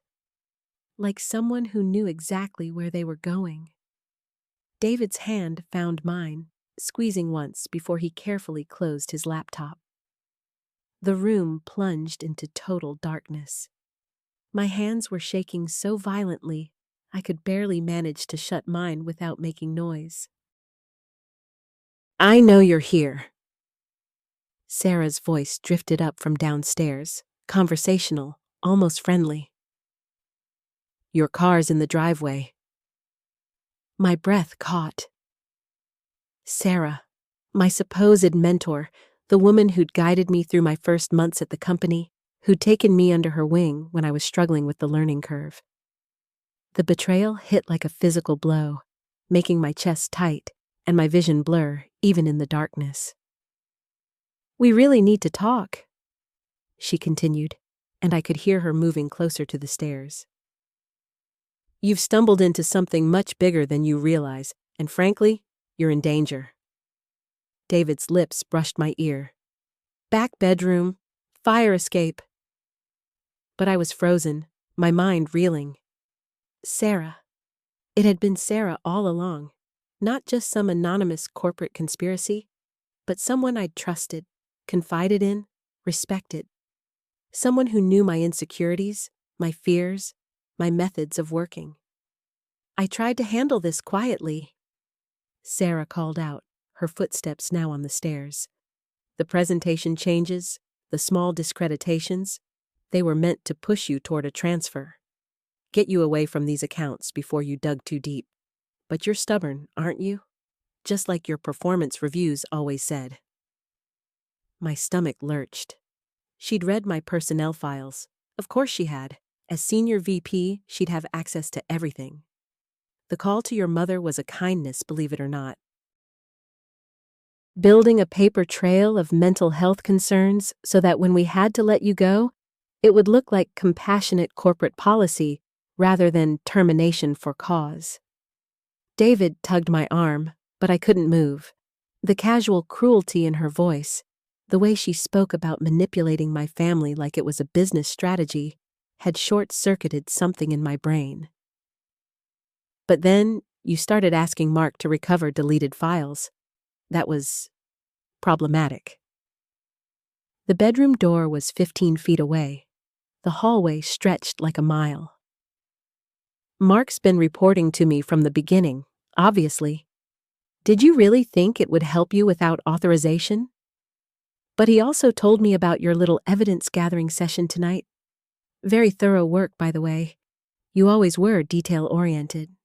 Like someone who knew exactly where they were going. David's hand found mine, squeezing once before he carefully closed his laptop. The room plunged into total darkness. My hands were shaking so violently, I could barely manage to shut mine without making noise. I know you're here. Sarah's voice drifted up from downstairs, conversational, almost friendly. Your car's in the driveway. My breath caught. Sarah, my supposed mentor, the woman who'd guided me through my first months at the company, who'd taken me under her wing when I was struggling with the learning curve. The betrayal hit like a physical blow, making my chest tight and my vision blur even in the darkness. "We really need to talk," she continued, and I could hear her moving closer to the stairs. "You've stumbled into something much bigger than you realize, and frankly, you're in danger." David's lips brushed my ear. Back bedroom, fire escape. But I was frozen, my mind reeling. Sarah. It had been Sarah all along. Not just some anonymous corporate conspiracy, but someone I'd trusted, confided in, respected. Someone who knew my insecurities, my fears, my methods of working. I tried to handle this quietly. Sarah called out, her footsteps now on the stairs. The presentation changes, the small discreditations, they were meant to push you toward a transfer. Get you away from these accounts before you dug too deep. But you're stubborn, aren't you? Just like your performance reviews always said. My stomach lurched. She'd read my personnel files. Of course she had. As senior VP, she'd have access to everything. The call to your mother was a kindness, believe it or not. Building a paper trail of mental health concerns so that when we had to let you go, it would look like compassionate corporate policy rather than termination for cause. David tugged my arm, but I couldn't move. The casual cruelty in her voice, the way she spoke about manipulating my family like it was a business strategy, had short-circuited something in my brain. But then you started asking Mark to recover deleted files. That was problematic. The bedroom door was 15 feet away. The hallway stretched like a mile. Mark's been reporting to me from the beginning, obviously. Did you really think it would help you without authorization? But he also told me about your little evidence-gathering session tonight. Very thorough work, by the way. You always were detail-oriented.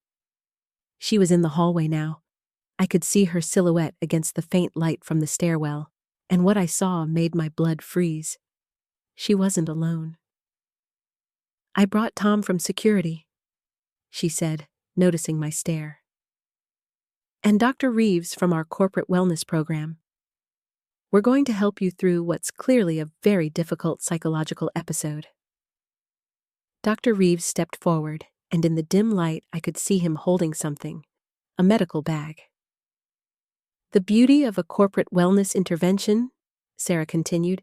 She was in the hallway now. I could see her silhouette against the faint light from the stairwell, and what I saw made my blood freeze. She wasn't alone. "I brought Tom from security," she said, noticing my stare. "And Dr. Reeves from our corporate wellness program. We're going to help you through what's clearly a very difficult psychological episode." Dr. Reeves stepped forward, and in the dim light I could see him holding something, a medical bag. "The beauty of a corporate wellness intervention," Sarah continued,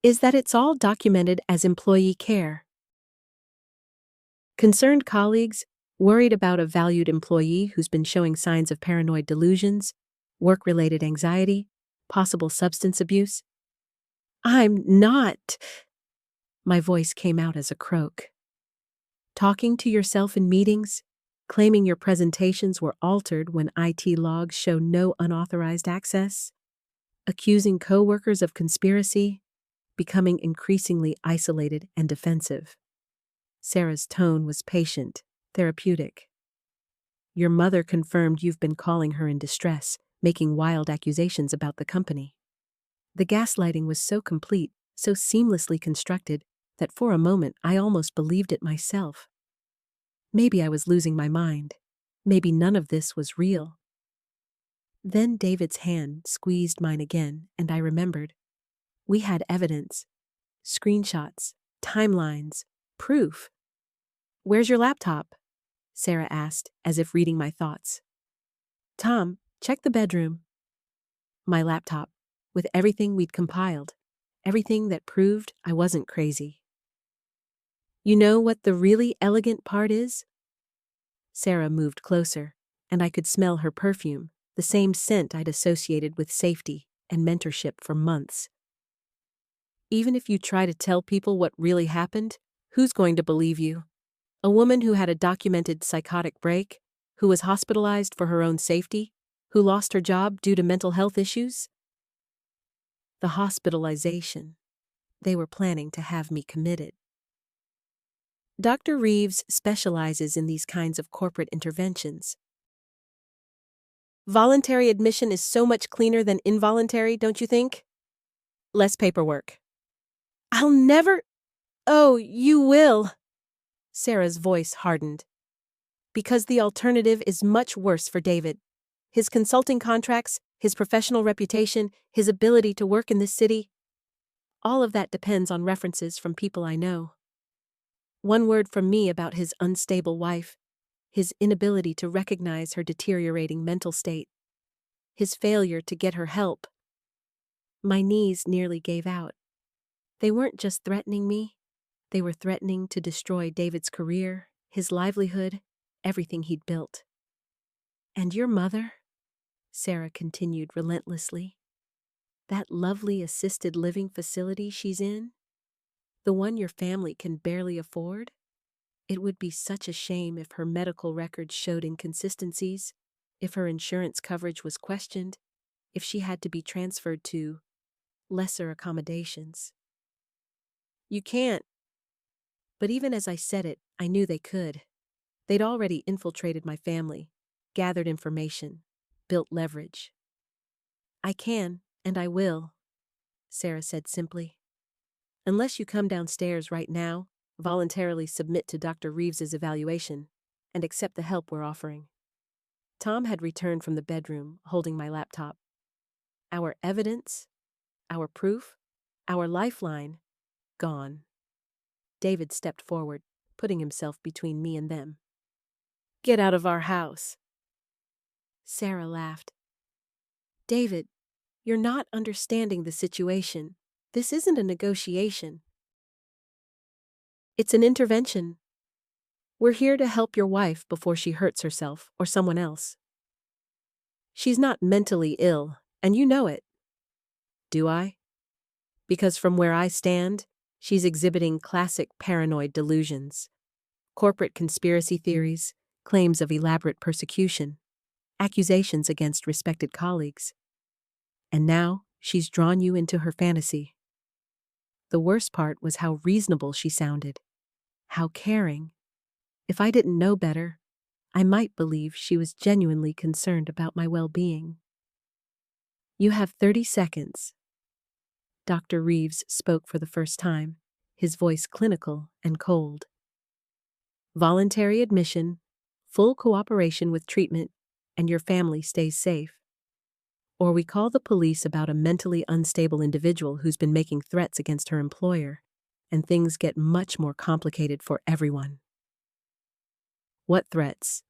"is that it's all documented as employee care. Concerned colleagues, worried about a valued employee who's been showing signs of paranoid delusions, work-related anxiety, possible substance abuse. I'm not. My voice came out as a croak. Talking to yourself in meetings, claiming your presentations were altered when IT logs show no unauthorized access, accusing coworkers of conspiracy, becoming increasingly isolated and defensive. Sarah's tone was patient, therapeutic. Your mother confirmed you've been calling her in distress, making wild accusations about the company. The gaslighting was so complete, so seamlessly constructed, that for a moment I almost believed it myself. Maybe I was losing my mind. Maybe none of this was real. Then David's hand squeezed mine again, and I remembered. We had evidence. Screenshots, timelines, proof. "Where's your laptop?" Sarah asked, as if reading my thoughts. "Tom, check the bedroom." My laptop, with everything we'd compiled, everything that proved I wasn't crazy. "You know what the really elegant part is?" Sarah moved closer, and I could smell her perfume, the same scent I'd associated with safety and mentorship for months. "Even if you try to tell people what really happened, who's going to believe you? A woman who had a documented psychotic break, who was hospitalized for her own safety, who lost her job due to mental health issues?" The hospitalization. They were planning to have me committed. Dr. Reeves specializes in these kinds of corporate interventions. Voluntary admission is so much cleaner than involuntary, don't you think? Less paperwork. I'll never— Oh, you will. Sarah's voice hardened. Because the alternative is much worse for David. His consulting contracts, his professional reputation, his ability to work in this city. All of that depends on references from people I know. One word from me about his unstable wife, his inability to recognize her deteriorating mental state, his failure to get her help. My knees nearly gave out. They weren't just threatening me, they were threatening to destroy David's career, his livelihood, everything he'd built. And your mother? Sarah continued relentlessly. That lovely assisted living facility she's in? The one your family can barely afford? It would be such a shame if her medical records showed inconsistencies, if her insurance coverage was questioned, if she had to be transferred to lesser accommodations. You can't. But even as I said it, I knew they could. They'd already infiltrated my family, gathered information, built leverage. I can, and I will, Sarah said simply. Unless you come downstairs right now, voluntarily submit to Dr. Reeves's evaluation, and accept the help we're offering. Tom had returned from the bedroom, holding my laptop. Our evidence, our proof, our lifeline, gone. David stepped forward, putting himself between me and them. Get out of our house. Sarah laughed. David, you're not understanding the situation. This isn't a negotiation. It's an intervention. We're here to help your wife before she hurts herself or someone else. She's not mentally ill, and you know it. Do I? Because from where I stand, she's exhibiting classic paranoid delusions, corporate conspiracy theories, claims of elaborate persecution, accusations against respected colleagues. And now she's drawn you into her fantasy. The worst part was how reasonable she sounded, how caring. If I didn't know better, I might believe she was genuinely concerned about my well-being. You have 30 seconds. Dr. Reeves spoke for the first time, his voice clinical and cold. Voluntary admission, full cooperation with treatment, and your family stays safe. Or we call the police about a mentally unstable individual who's been making threats against her employer, and things get much more complicated for everyone. What threats?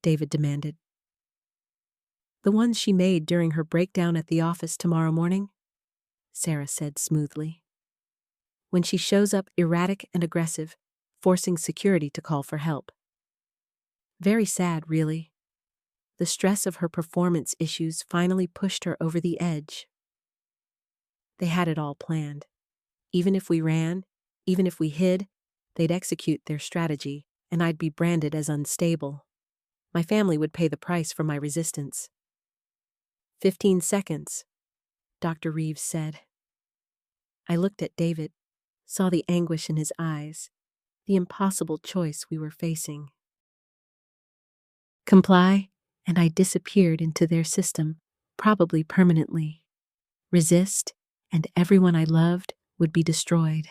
David demanded. The ones she made during her breakdown at the office tomorrow morning, Sarah said smoothly. When she shows up erratic and aggressive, forcing security to call for help. Very sad, really. The stress of her performance issues finally pushed her over the edge. They had it all planned. Even if we ran, even if we hid, they'd execute their strategy, and I'd be branded as unstable. My family would pay the price for my resistance. 15 seconds, Dr. Reeves said. I looked at David, saw the anguish in his eyes, the impossible choice we were facing. Comply, and I disappeared into their system, probably permanently. Resist, and everyone I loved would be destroyed.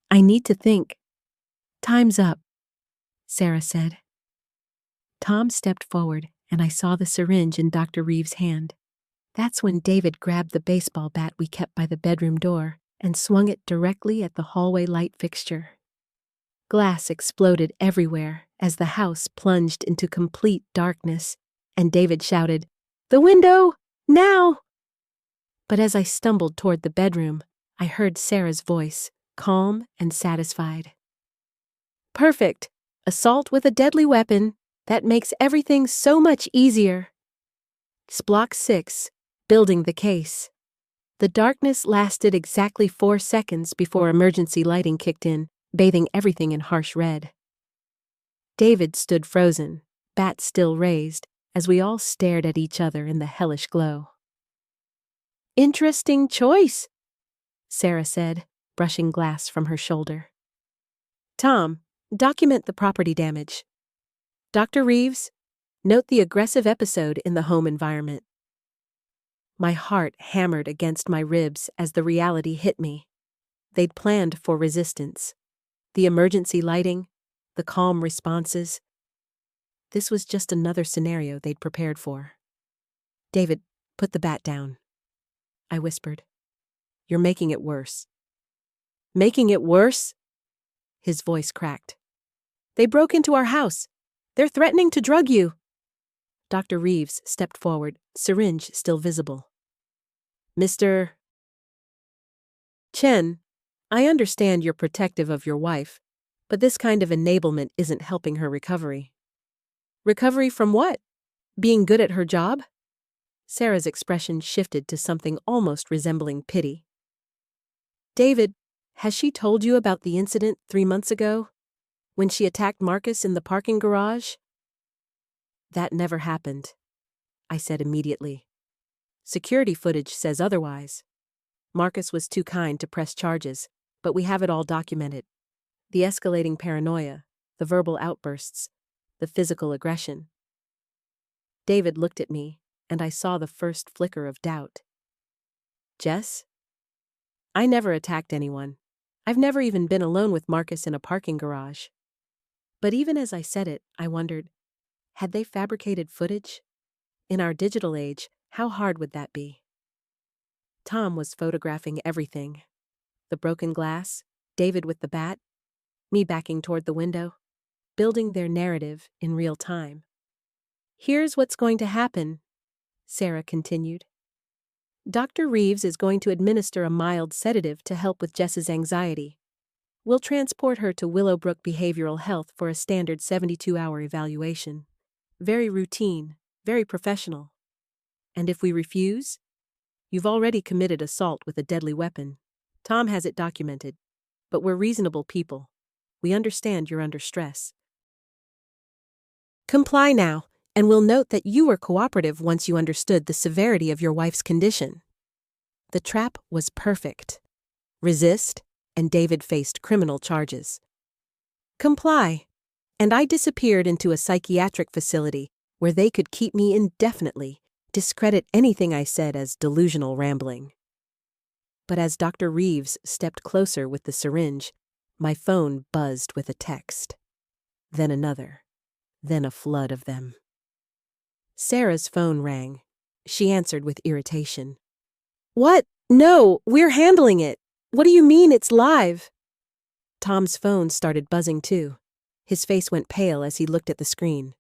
I need to think. Time's up, Sarah said. Tom stepped forward, and I saw the syringe in Dr. Reeves' hand. That's when David grabbed the baseball bat we kept by the bedroom door and swung it directly at the hallway light fixture. Glass exploded everywhere as the house plunged into complete darkness, and David shouted, "The window! Now!" But as I stumbled toward the bedroom, I heard Sarah's voice, calm and satisfied. Perfect! Assault with a deadly weapon. That makes everything so much easier. Block 6, building the case. The darkness lasted exactly 4 seconds before emergency lighting kicked in, bathing everything in harsh red. David stood frozen, bat still raised, as we all stared at each other in the hellish glow. Interesting choice, Sarah said, brushing glass from her shoulder. Tom, document the property damage. Dr. Reeves, Note the aggressive episode in the home environment. My heart hammered against my ribs as the reality hit me. They'd planned for resistance. The emergency lighting, the calm responses. This was just another scenario they'd prepared for. "David, put the bat down," I whispered. "You're making it worse." "Making it worse?" His voice cracked. "They broke into our house. They're threatening to drug you." Dr. Reeves stepped forward, syringe still visible. "Mr. Chen, I understand you're protective of your wife, but this kind of enablement isn't helping her recovery." "Recovery from what? Being good at her job?" Sarah's expression shifted to something almost resembling pity. "David, has she told you about the incident 3 months ago, when she attacked Marcus in the parking garage?" "That never happened," I said immediately. "Security footage says otherwise. Marcus was too kind to press charges, but we have it all documented. The escalating paranoia, the verbal outbursts, the physical aggression." David looked at me, and I saw the first flicker of doubt. "Jess? I never attacked anyone. I've never even been alone with Marcus in a parking garage." But even as I said it, I wondered, had they fabricated footage? In our digital age, how hard would that be? Tom was photographing everything. The broken glass, David with the bat, me backing toward the window, building their narrative in real time. "Here's what's going to happen," Sarah continued. "Dr. Reeves is going to administer a mild sedative to help with Jess's anxiety. We'll transport her to Willowbrook Behavioral Health for a standard 72-hour evaluation. Very routine, very professional. And if we refuse, you've already committed assault with a deadly weapon. Tom has it documented. But we're reasonable people. We understand you're under stress. Comply now, and we'll note that you were cooperative once you understood the severity of your wife's condition." The trap was perfect. Resist, and David faced criminal charges. Comply, and I disappeared into a psychiatric facility where they could keep me indefinitely, discredit anything I said as delusional rambling. But as Dr. Reeves stepped closer with the syringe, my phone buzzed with a text. Then another. Then a flood of them. Sarah's phone rang. She answered with irritation. "What? No, we're handling it. What do you mean it's live?" Tom's phone started buzzing too. His face went pale as he looked at the screen.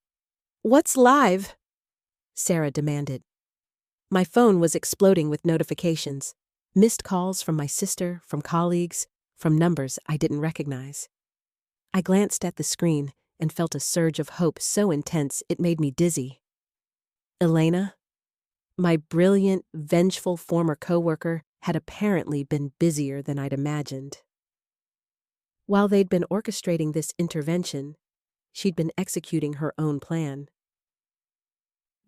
"What's live?" Sarah demanded. My phone was exploding with notifications. Missed calls from my sister, from colleagues, from numbers I didn't recognize. I glanced at the screen and felt a surge of hope so intense it made me dizzy. Elena, my brilliant, vengeful former coworker, had apparently been busier than I'd imagined. While they'd been orchestrating this intervention, she'd been executing her own plan.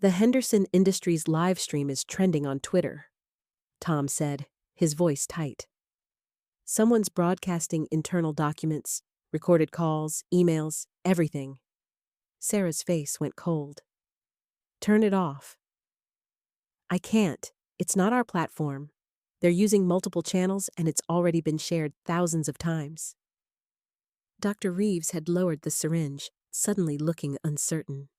"The Henderson Industries live stream is trending on Twitter," Tom said, his voice tight. "Someone's broadcasting internal documents, recorded calls, emails, everything." Sarah's face went cold. "Turn it off." "I can't. It's not our platform. They're using multiple channels and it's already been shared thousands of times." Dr. Reeves had lowered the syringe, suddenly looking uncertain.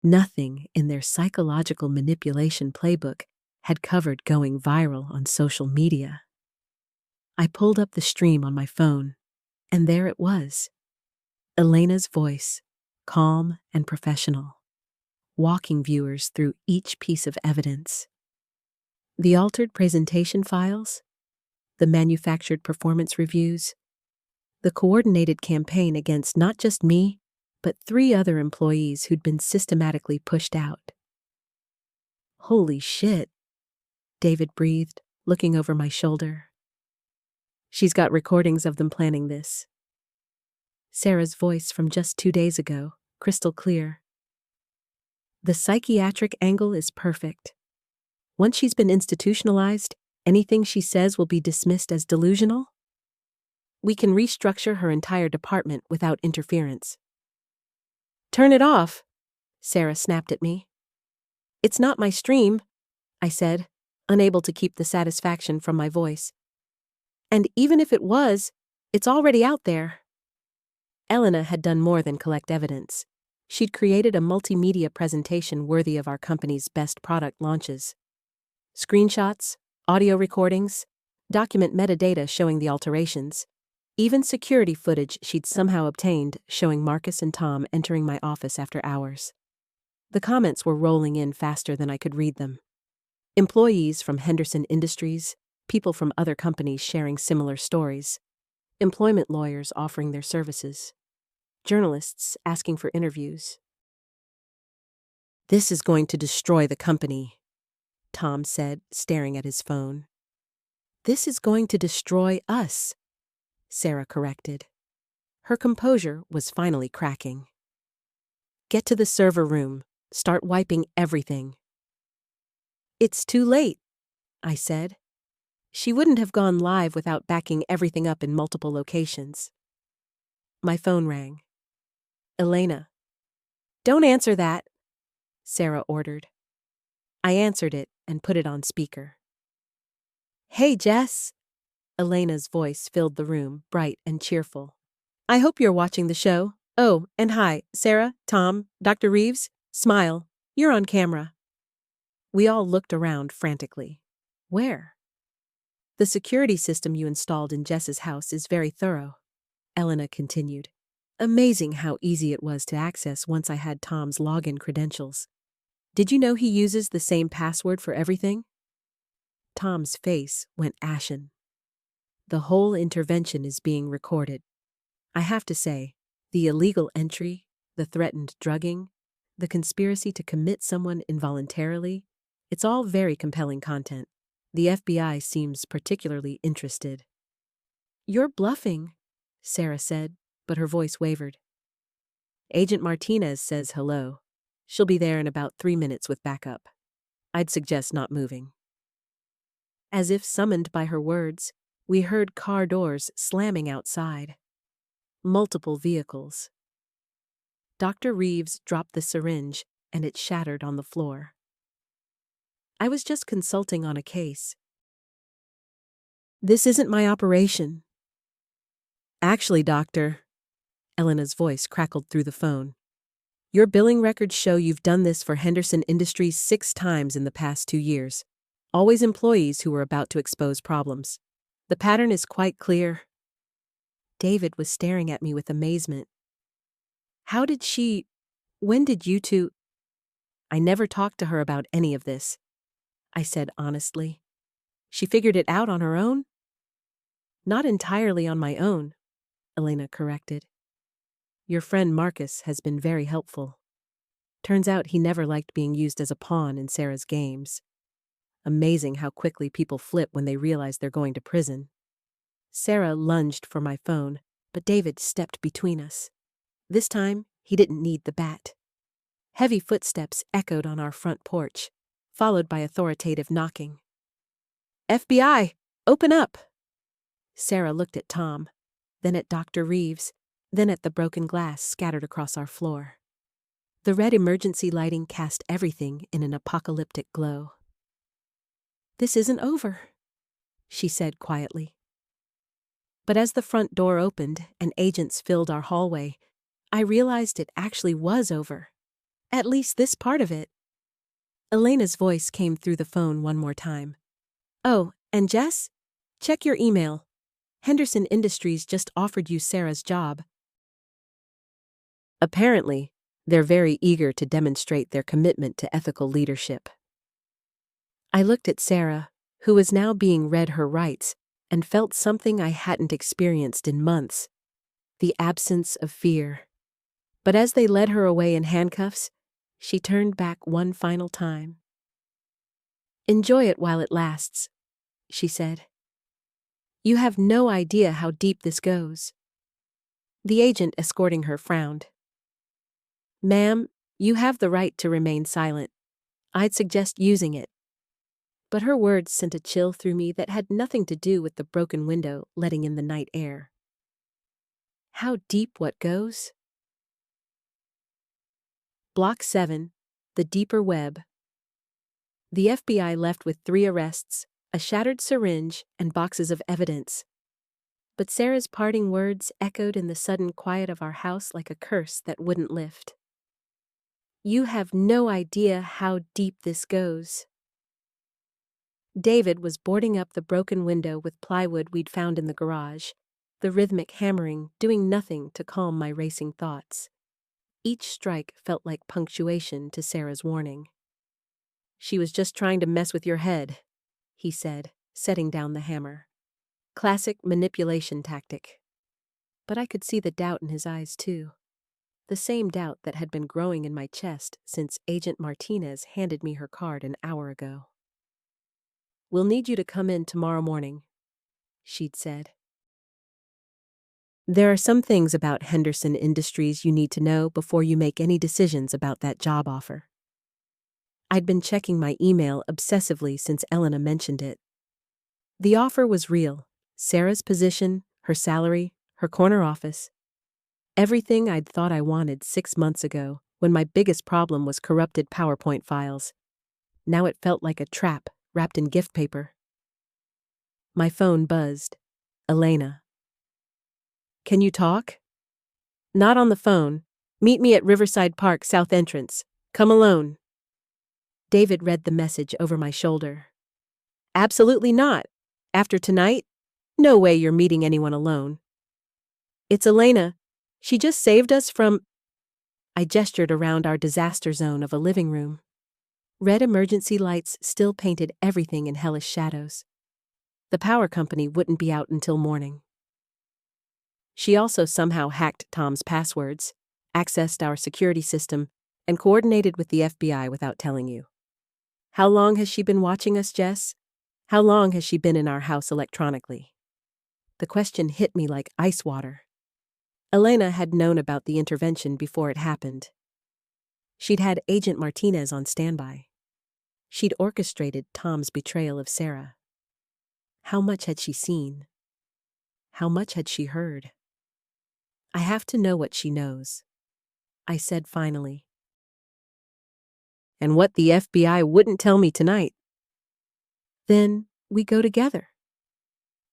Nothing in their psychological manipulation playbook had covered going viral on social media. I pulled up the stream on my phone, and there it was. Elena's voice, calm and professional, walking viewers through each piece of evidence. The altered presentation files, the manufactured performance reviews, the coordinated campaign against not just me, but 3 other employees who'd been systematically pushed out. "Holy shit," David breathed, looking over my shoulder. "She's got recordings of them planning this." Sarah's voice from just 2 days ago, crystal clear. "The psychiatric angle is perfect. Once she's been institutionalized, anything she says will be dismissed as delusional. We can restructure her entire department without interference." "Turn it off," Sarah snapped at me. It's not my stream, I said, unable to keep the satisfaction from my voice. And even if it was, it's already out there. Elena had done more than collect evidence. She'd created a multimedia presentation worthy of our company's best product launches. Screenshots, audio recordings, document metadata showing the alterations, even security footage she'd somehow obtained showing Marcus and Tom entering my office after hours. The comments were rolling in faster than I could read them. Employees from Henderson Industries, people from other companies sharing similar stories, employment lawyers offering their services, journalists asking for interviews. This is going to destroy the company, Tom said, staring at his phone. This is going to destroy us, Sarah corrected. Her composure was finally cracking. Get to the server room. Start wiping everything. It's too late, I said. She wouldn't have gone live without backing everything up in multiple locations. My phone rang. Elena. Don't answer that, Sarah ordered. I answered it and put it on speaker. Hey, Jess. Elena's voice filled the room, bright and cheerful. I hope you're watching the show. Oh, and hi, Sarah, Tom, Dr. Reeves. Smile. You're on camera. We all looked around frantically. Where? The security system you installed in Jess's house is very thorough, Elena continued. Amazing how easy it was to access once I had Tom's login credentials. Did you know he uses the same password for everything? Tom's face went ashen. The whole intervention is being recorded. I have to say, the illegal entry, the threatened drugging, the conspiracy to commit someone involuntarily, it's all very compelling content. The FBI seems particularly interested. You're bluffing, Sarah said, but her voice wavered. Agent Martinez says hello. She'll be there in about 3 minutes with backup. I'd suggest not moving. As if summoned by her words, we heard car doors slamming outside. Multiple vehicles. Dr. Reeves dropped the syringe, and it shattered on the floor. I was just consulting on a case. This isn't my operation. Actually, Doctor, Elena's voice crackled through the phone. Your billing records show you've done this for Henderson Industries 6 times in the past 2 years. Always employees who were about to expose problems. The pattern is quite clear. David was staring at me with amazement. When did you two? I never talked to her about any of this, I said honestly. She figured it out on her own? Not entirely on my own, Elena corrected. Your friend Marcus has been very helpful. Turns out he never liked being used as a pawn in Sarah's games. Amazing how quickly people flip when they realize they're going to prison. Sarah lunged for my phone, but David stepped between us. This time, he didn't need the bat. Heavy footsteps echoed on our front porch, followed by authoritative knocking. FBI, open up! Sarah looked at Tom, then at Dr. Reeves, then at the broken glass scattered across our floor. The red emergency lighting cast everything in an apocalyptic glow. This isn't over, she said quietly. But as the front door opened and agents filled our hallway, I realized it actually was over. At least this part of it. Elena's voice came through the phone one more time. Oh, and Jess? Check your email. Henderson Industries just offered you Sarah's job. Apparently, they're very eager to demonstrate their commitment to ethical leadership. I looked at Sarah, who was now being read her rights, and felt something I hadn't experienced in months. The absence of fear. But as they led her away in handcuffs, she turned back one final time. Enjoy it while it lasts, she said. You have no idea how deep this goes. The agent escorting her frowned. Ma'am, you have the right to remain silent. I'd suggest using it. But her words sent a chill through me that had nothing to do with the broken window letting in the night air. How deep what goes? Block 7, The Deeper Web. The FBI left with 3 arrests, a shattered syringe, and boxes of evidence. But Sarah's parting words echoed in the sudden quiet of our house like a curse that wouldn't lift. "You have no idea how deep this goes." David was boarding up the broken window with plywood we'd found in the garage, the rhythmic hammering doing nothing to calm my racing thoughts. Each strike felt like punctuation to Sarah's warning. "She was just trying to mess with your head," he said, setting down the hammer. Classic manipulation tactic. But I could see the doubt in his eyes, too. The same doubt that had been growing in my chest since Agent Martinez handed me her card an hour ago. "We'll need you to come in tomorrow morning," she'd said. "There are some things about Henderson Industries you need to know before you make any decisions about that job offer." I'd been checking my email obsessively since Elena mentioned it. The offer was real. Sarah's position, her salary, her corner office. Everything I'd thought I wanted 6 months ago, when my biggest problem was corrupted PowerPoint files. Now it felt like a trap wrapped in gift paper. My phone buzzed. Elena. "Can you talk?" "Not on the phone. Meet me at Riverside Park South Entrance. Come alone." David read the message over my shoulder. "Absolutely not. After tonight? No way you're meeting anyone alone." "It's Elena. She just saved us from—" I gestured around our disaster zone of a living room. Red emergency lights still painted everything in hellish shadows. The power company wouldn't be out until morning. "She also somehow hacked Tom's passwords, accessed our security system, and coordinated with the FBI without telling you." "How long has she been watching us, Jess? How long has she been in our house electronically?" The question hit me like ice water. Elena had known about the intervention before it happened. She'd had Agent Martinez on standby. She'd orchestrated Tom's betrayal of Sarah. How much had she seen? How much had she heard? "I have to know what she knows," I said finally. "And what the FBI wouldn't tell me tonight." "Then we go together."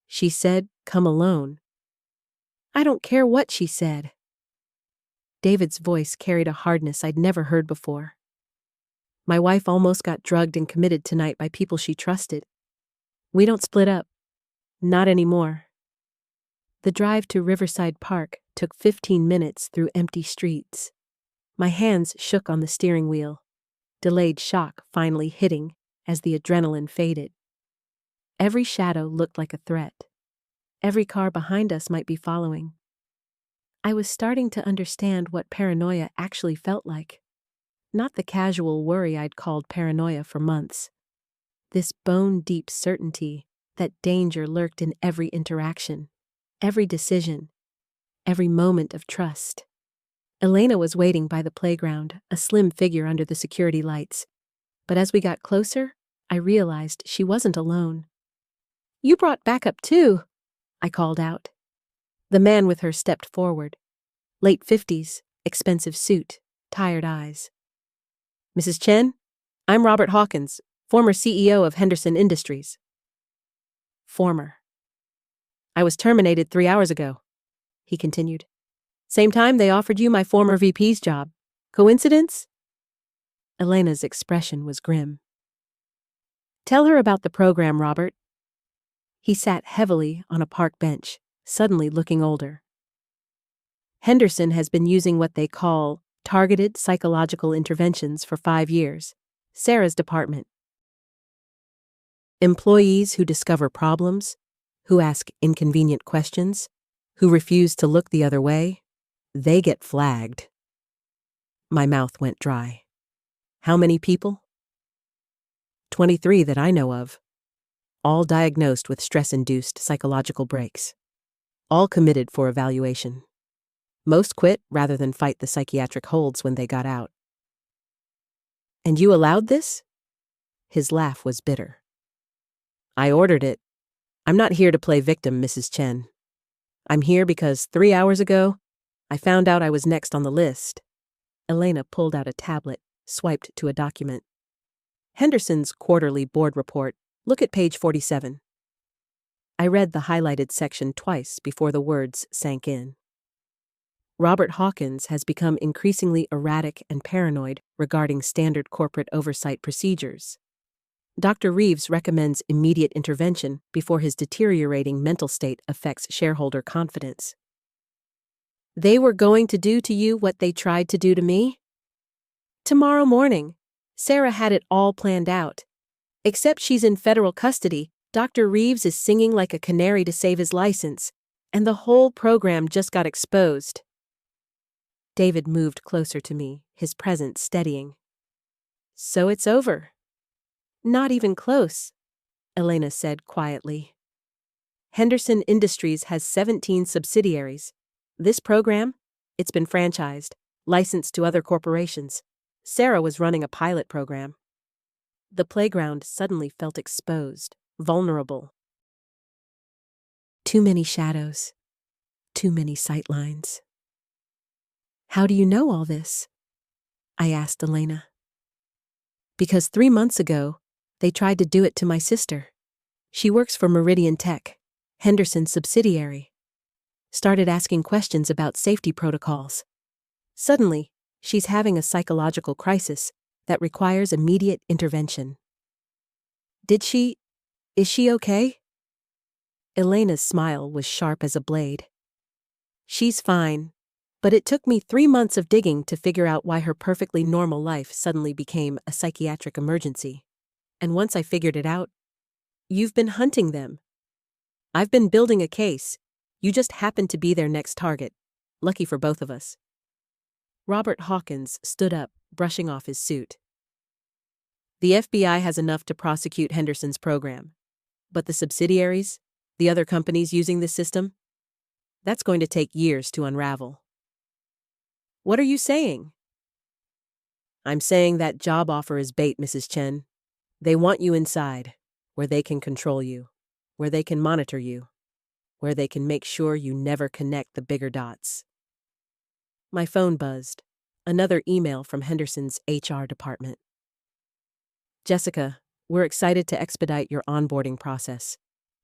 "She said, come alone." "I don't care what she said." David's voice carried a hardness I'd never heard before. "My wife almost got drugged and committed tonight by people she trusted. We don't split up. Not anymore." The drive to Riverside Park took 15 minutes through empty streets. My hands shook on the steering wheel, delayed shock finally hitting as the adrenaline faded. Every shadow looked like a threat. Every car behind us might be following. I was starting to understand what paranoia actually felt like. Not the casual worry I'd called paranoia for months. This bone-deep certainty that danger lurked in every interaction, every decision, every moment of trust. Elena was waiting by the playground, a slim figure under the security lights. But as we got closer, I realized she wasn't alone. "You brought backup too," I called out. The man with her stepped forward. Late 50s, expensive suit, tired eyes. "Mrs. Chen, I'm Robert Hawkins, former CEO of Henderson Industries." Former. "I was terminated 3 hours ago," he continued. "Same time they offered you my former VP's job. Coincidence?" Elena's expression was grim. "Tell her about the program, Robert." He sat heavily on a park bench, suddenly looking older. "Henderson has been using what they call targeted psychological interventions for 5 years. Sarah's department. Employees who discover problems, who ask inconvenient questions, who refuse to look the other way, they get flagged." My mouth went dry. "How many people?" 23 that I know of. All diagnosed with stress-induced psychological breaks. All committed for evaluation. Most quit rather than fight the psychiatric holds when they got out." "And you allowed this?" His laugh was bitter. "I ordered it. I'm not here to play victim, Mrs. Chen. I'm here because 3 hours ago, I found out I was next on the list." Elena pulled out a tablet, swiped to a document. Henderson's quarterly board report. Look at page 47. I read the highlighted section twice before the words sank in. Robert Hawkins has become increasingly erratic and paranoid regarding standard corporate oversight procedures. Dr. Reeves recommends immediate intervention before his deteriorating mental state affects shareholder confidence. They were going to do to you what they tried to do to me? Tomorrow morning. Sarah had it all planned out. Except she's in federal custody, Dr. Reeves is singing like a canary to save his license, and the whole program just got exposed. David moved closer to me, his presence steadying. So it's over. Not even close, Elena said quietly. Henderson Industries has 17 subsidiaries. This program, it's been franchised, licensed to other corporations. Sarah was running a pilot program. The playground suddenly felt exposed, vulnerable. Too many shadows. Too many sightlines. How do you know all this? I asked Elena. Because 3 months ago, they tried to do it to my sister. She works for Meridian Tech, Henderson's subsidiary. Started asking questions about safety protocols. Suddenly, she's having a psychological crisis that requires immediate intervention. Is she okay? Elena's smile was sharp as a blade. She's fine, but it took me 3 months of digging to figure out why her perfectly normal life suddenly became a psychiatric emergency. And once I figured it out, you've been hunting them. I've been building a case. You just happened to be their next target. Lucky for both of us. Robert Hawkins stood up, brushing off his suit. The FBI has enough to prosecute Henderson's program. But the subsidiaries, the other companies using this system, that's going to take years to unravel. What are you saying? I'm saying that job offer is bait, Mrs. Chen. They want you inside, where they can control you, where they can monitor you, where they can make sure you never connect the bigger dots. My phone buzzed. Another email from Henderson's HR department. Jessica, we're excited to expedite your onboarding process.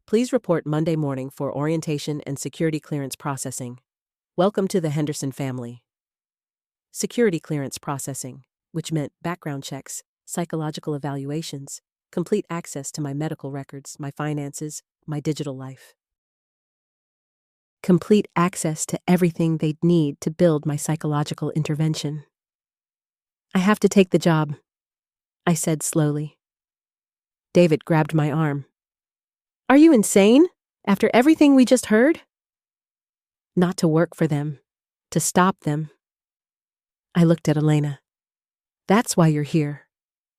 Please report Monday morning for orientation and security clearance processing. Welcome to the Henderson family. Security clearance processing, which meant background checks, psychological evaluations, complete access to my medical records, my finances, my digital life. Complete access to everything they'd need to build my psychological intervention. I have to take the job, I said slowly. David grabbed my arm. Are you insane? After everything we just heard? Not to work for them, to stop them. I looked at Elena. That's why you're here.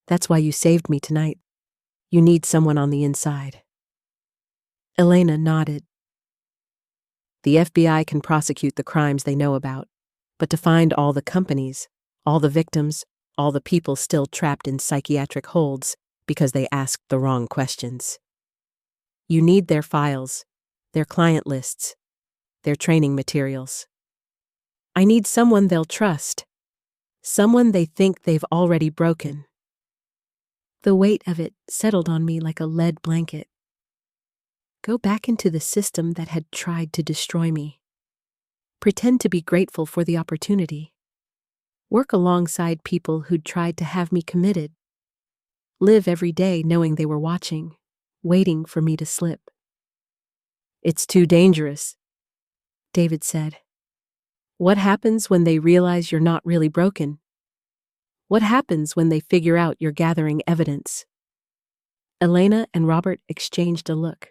That's why you saved me tonight. You need someone on the inside. Elena nodded. The FBI can prosecute the crimes they know about, but to find all the companies, all the victims, all the people still trapped in psychiatric holds because they asked the wrong questions. You need their files, their client lists, their training materials. I need someone they'll trust, someone they think they've already broken. The weight of it settled on me like a lead blanket. Go back into the system that had tried to destroy me. Pretend to be grateful for the opportunity. Work alongside people who'd tried to have me committed. Live every day knowing they were watching, waiting for me to slip. It's too dangerous, David said. What happens when they realize you're not really broken? What happens when they figure out you're gathering evidence? Elena and Robert exchanged a look.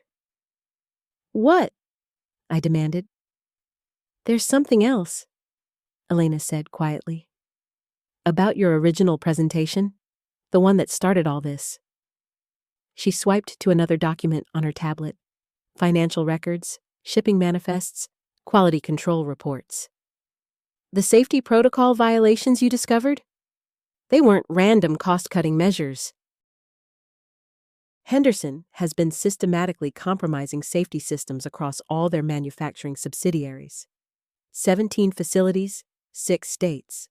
What? I demanded. There's something else, Elena said quietly. About your original presentation, the one that started all this. She swiped to another document on her tablet. Financial records, shipping manifests, quality control reports. The safety protocol violations you discovered? They weren't random cost-cutting measures. Henderson has been systematically compromising safety systems across all their manufacturing subsidiaries. 17 facilities, 6 states.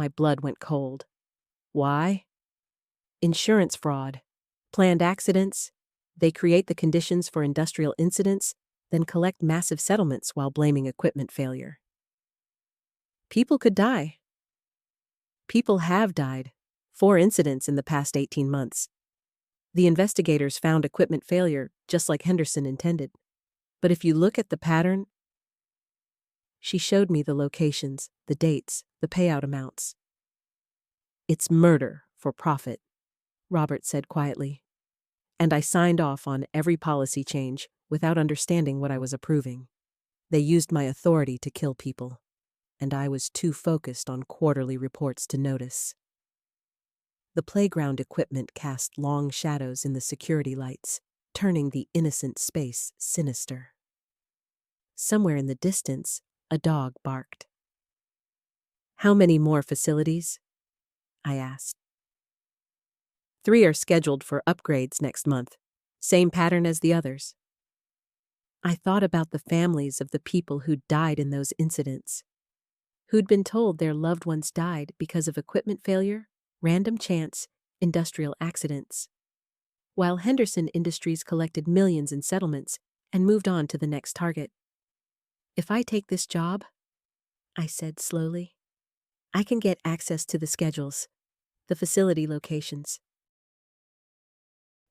My blood went cold. Why? Insurance fraud. Planned accidents. They create the conditions for industrial incidents, then collect massive settlements while blaming equipment failure. People could die. People have died. 4 incidents in the past 18 months. The investigators found equipment failure, just like Henderson intended. But if you look at the pattern, she showed me the locations, the dates, the payout amounts. It's murder for profit, Robert said quietly. And I signed off on every policy change without understanding what I was approving. They used my authority to kill people, and I was too focused on quarterly reports to notice. The playground equipment cast long shadows in the security lights, turning the innocent space sinister. Somewhere in the distance, a dog barked. How many more facilities? I asked. 3 are scheduled for upgrades next month, same pattern as the others. I thought about the families of the people who'd died in those incidents, who'd been told their loved ones died because of equipment failure, random chance, industrial accidents, while Henderson Industries collected millions in settlements and moved on to the next target. If I take this job, I said slowly, I can get access to the schedules, the facility locations,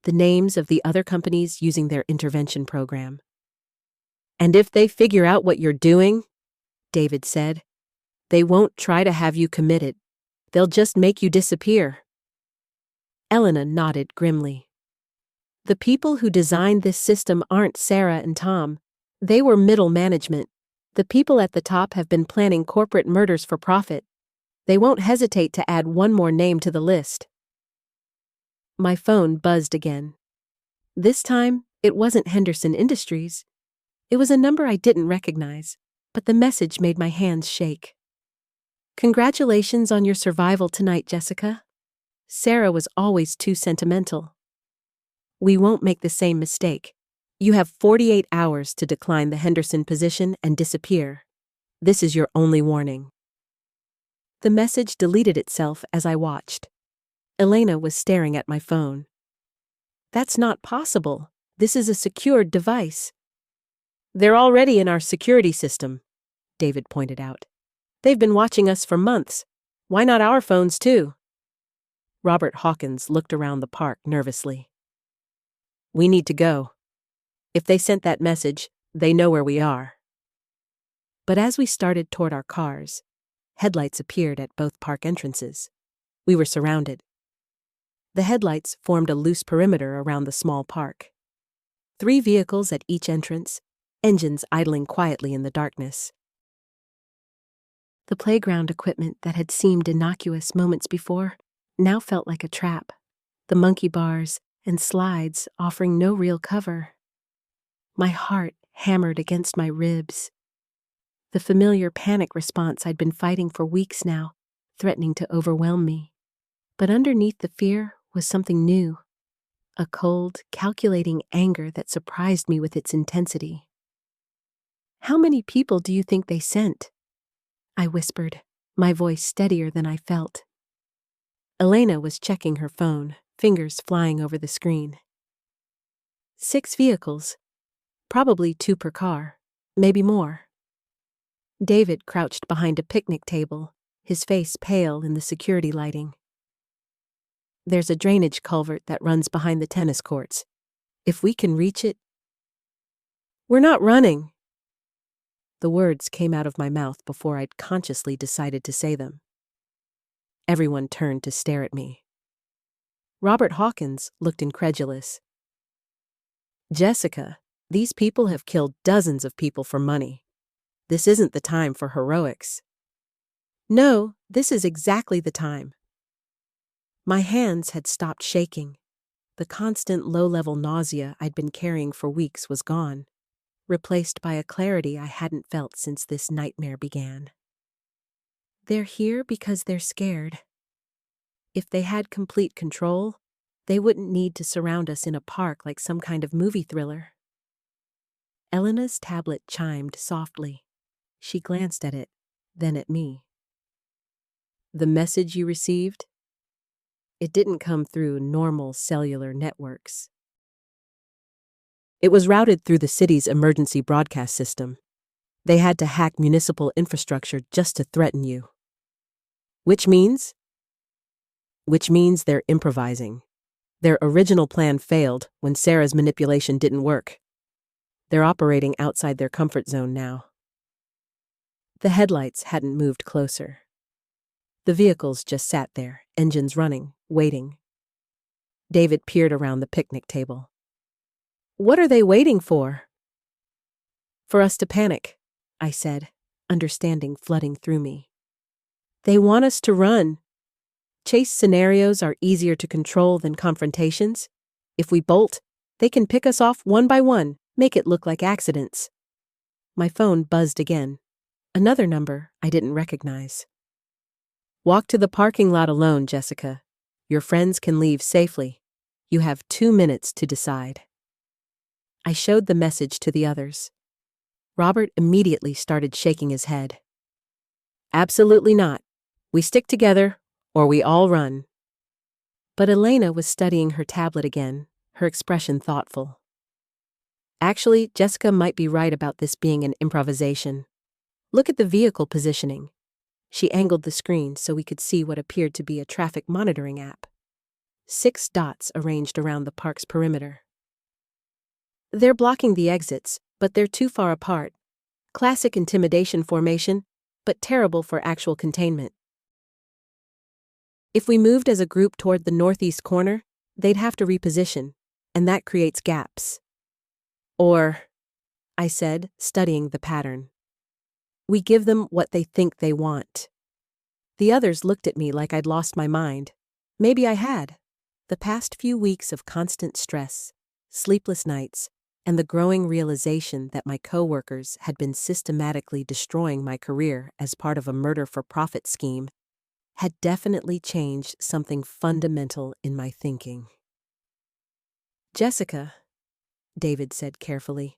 the names of the other companies using their intervention program. And if they figure out what you're doing, David said, they won't try to have you committed. They'll just make you disappear. Elena nodded grimly. The people who designed this system aren't Sarah and Tom. They were middle management. The people at the top have been planning corporate murders for profit. They won't hesitate to add one more name to the list. My phone buzzed again. This time, it wasn't Henderson Industries. It was a number I didn't recognize, but the message made my hands shake. Congratulations on your survival tonight, Jessica. Sarah was always too sentimental. We won't make the same mistake. You have 48 hours to decline the Henderson position and disappear. This is your only warning. The message deleted itself as I watched. Elena was staring at my phone. That's not possible. This is a secured device. They're already in our security system, David pointed out. They've been watching us for months. Why not our phones too? Robert Hawkins looked around the park nervously. We need to go. If they sent that message, they know where we are. But as we started toward our cars, headlights appeared at both park entrances. We were surrounded. The headlights formed a loose perimeter around the small park. 3 vehicles at each entrance, engines idling quietly in the darkness. The playground equipment that had seemed innocuous moments before now felt like a trap, the monkey bars and slides offering no real cover. My heart hammered against my ribs. The familiar panic response I'd been fighting for weeks now, threatening to overwhelm me. But underneath the fear was something new, a cold, calculating anger that surprised me with its intensity. How many people do you think they sent? I whispered, my voice steadier than I felt. Elena was checking her phone, fingers flying over the screen. 6 vehicles, probably 2 per car, maybe more. David crouched behind a picnic table, his face pale in the security lighting. There's a drainage culvert that runs behind the tennis courts. If we can reach it... We're not running. The words came out of my mouth before I'd consciously decided to say them. Everyone turned to stare at me. Robert Hawkins looked incredulous. Jessica, these people have killed dozens of people for money. This isn't the time for heroics. No, this is exactly the time. My hands had stopped shaking. The constant low-level nausea I'd been carrying for weeks was gone, replaced by a clarity I hadn't felt since this nightmare began. They're here because they're scared. If they had complete control, they wouldn't need to surround us in a park like some kind of movie thriller. Elena's tablet chimed softly. She glanced at it, then at me. The message you received? It didn't come through normal cellular networks. It was routed through the city's emergency broadcast system. They had to hack municipal infrastructure just to threaten you. Which means they're improvising. Their original plan failed when Sarah's manipulation didn't work. They're operating outside their comfort zone now. The headlights hadn't moved closer. The vehicles just sat there, engines running, waiting. David peered around the picnic table. What are they waiting for? For us to panic, I said, understanding flooding through me. They want us to run. Chase scenarios are easier to control than confrontations. If we bolt, they can pick us off one by one, make it look like accidents. My phone buzzed again. Another number I didn't recognize. Walk to the parking lot alone, Jessica. Your friends can leave safely. You have 2 minutes to decide. I showed the message to the others. Robert immediately started shaking his head. Absolutely not. We stick together, or we all run. But Elena was studying her tablet again, her expression thoughtful. Actually, Jessica might be right about this being an improvisation. Look at the vehicle positioning. She angled the screen so we could see what appeared to be a traffic monitoring app. 6 dots arranged around the park's perimeter. They're blocking the exits, but they're too far apart. Classic intimidation formation, but terrible for actual containment. If we moved as a group toward the northeast corner, they'd have to reposition, and that creates gaps. Or, I said, studying the pattern. We give them what they think they want. The others looked at me like I'd lost my mind. Maybe I had. The past few weeks of constant stress, sleepless nights, and the growing realization that my coworkers had been systematically destroying my career as part of a murder-for-profit scheme had definitely changed something fundamental in my thinking. Jessica, David said carefully,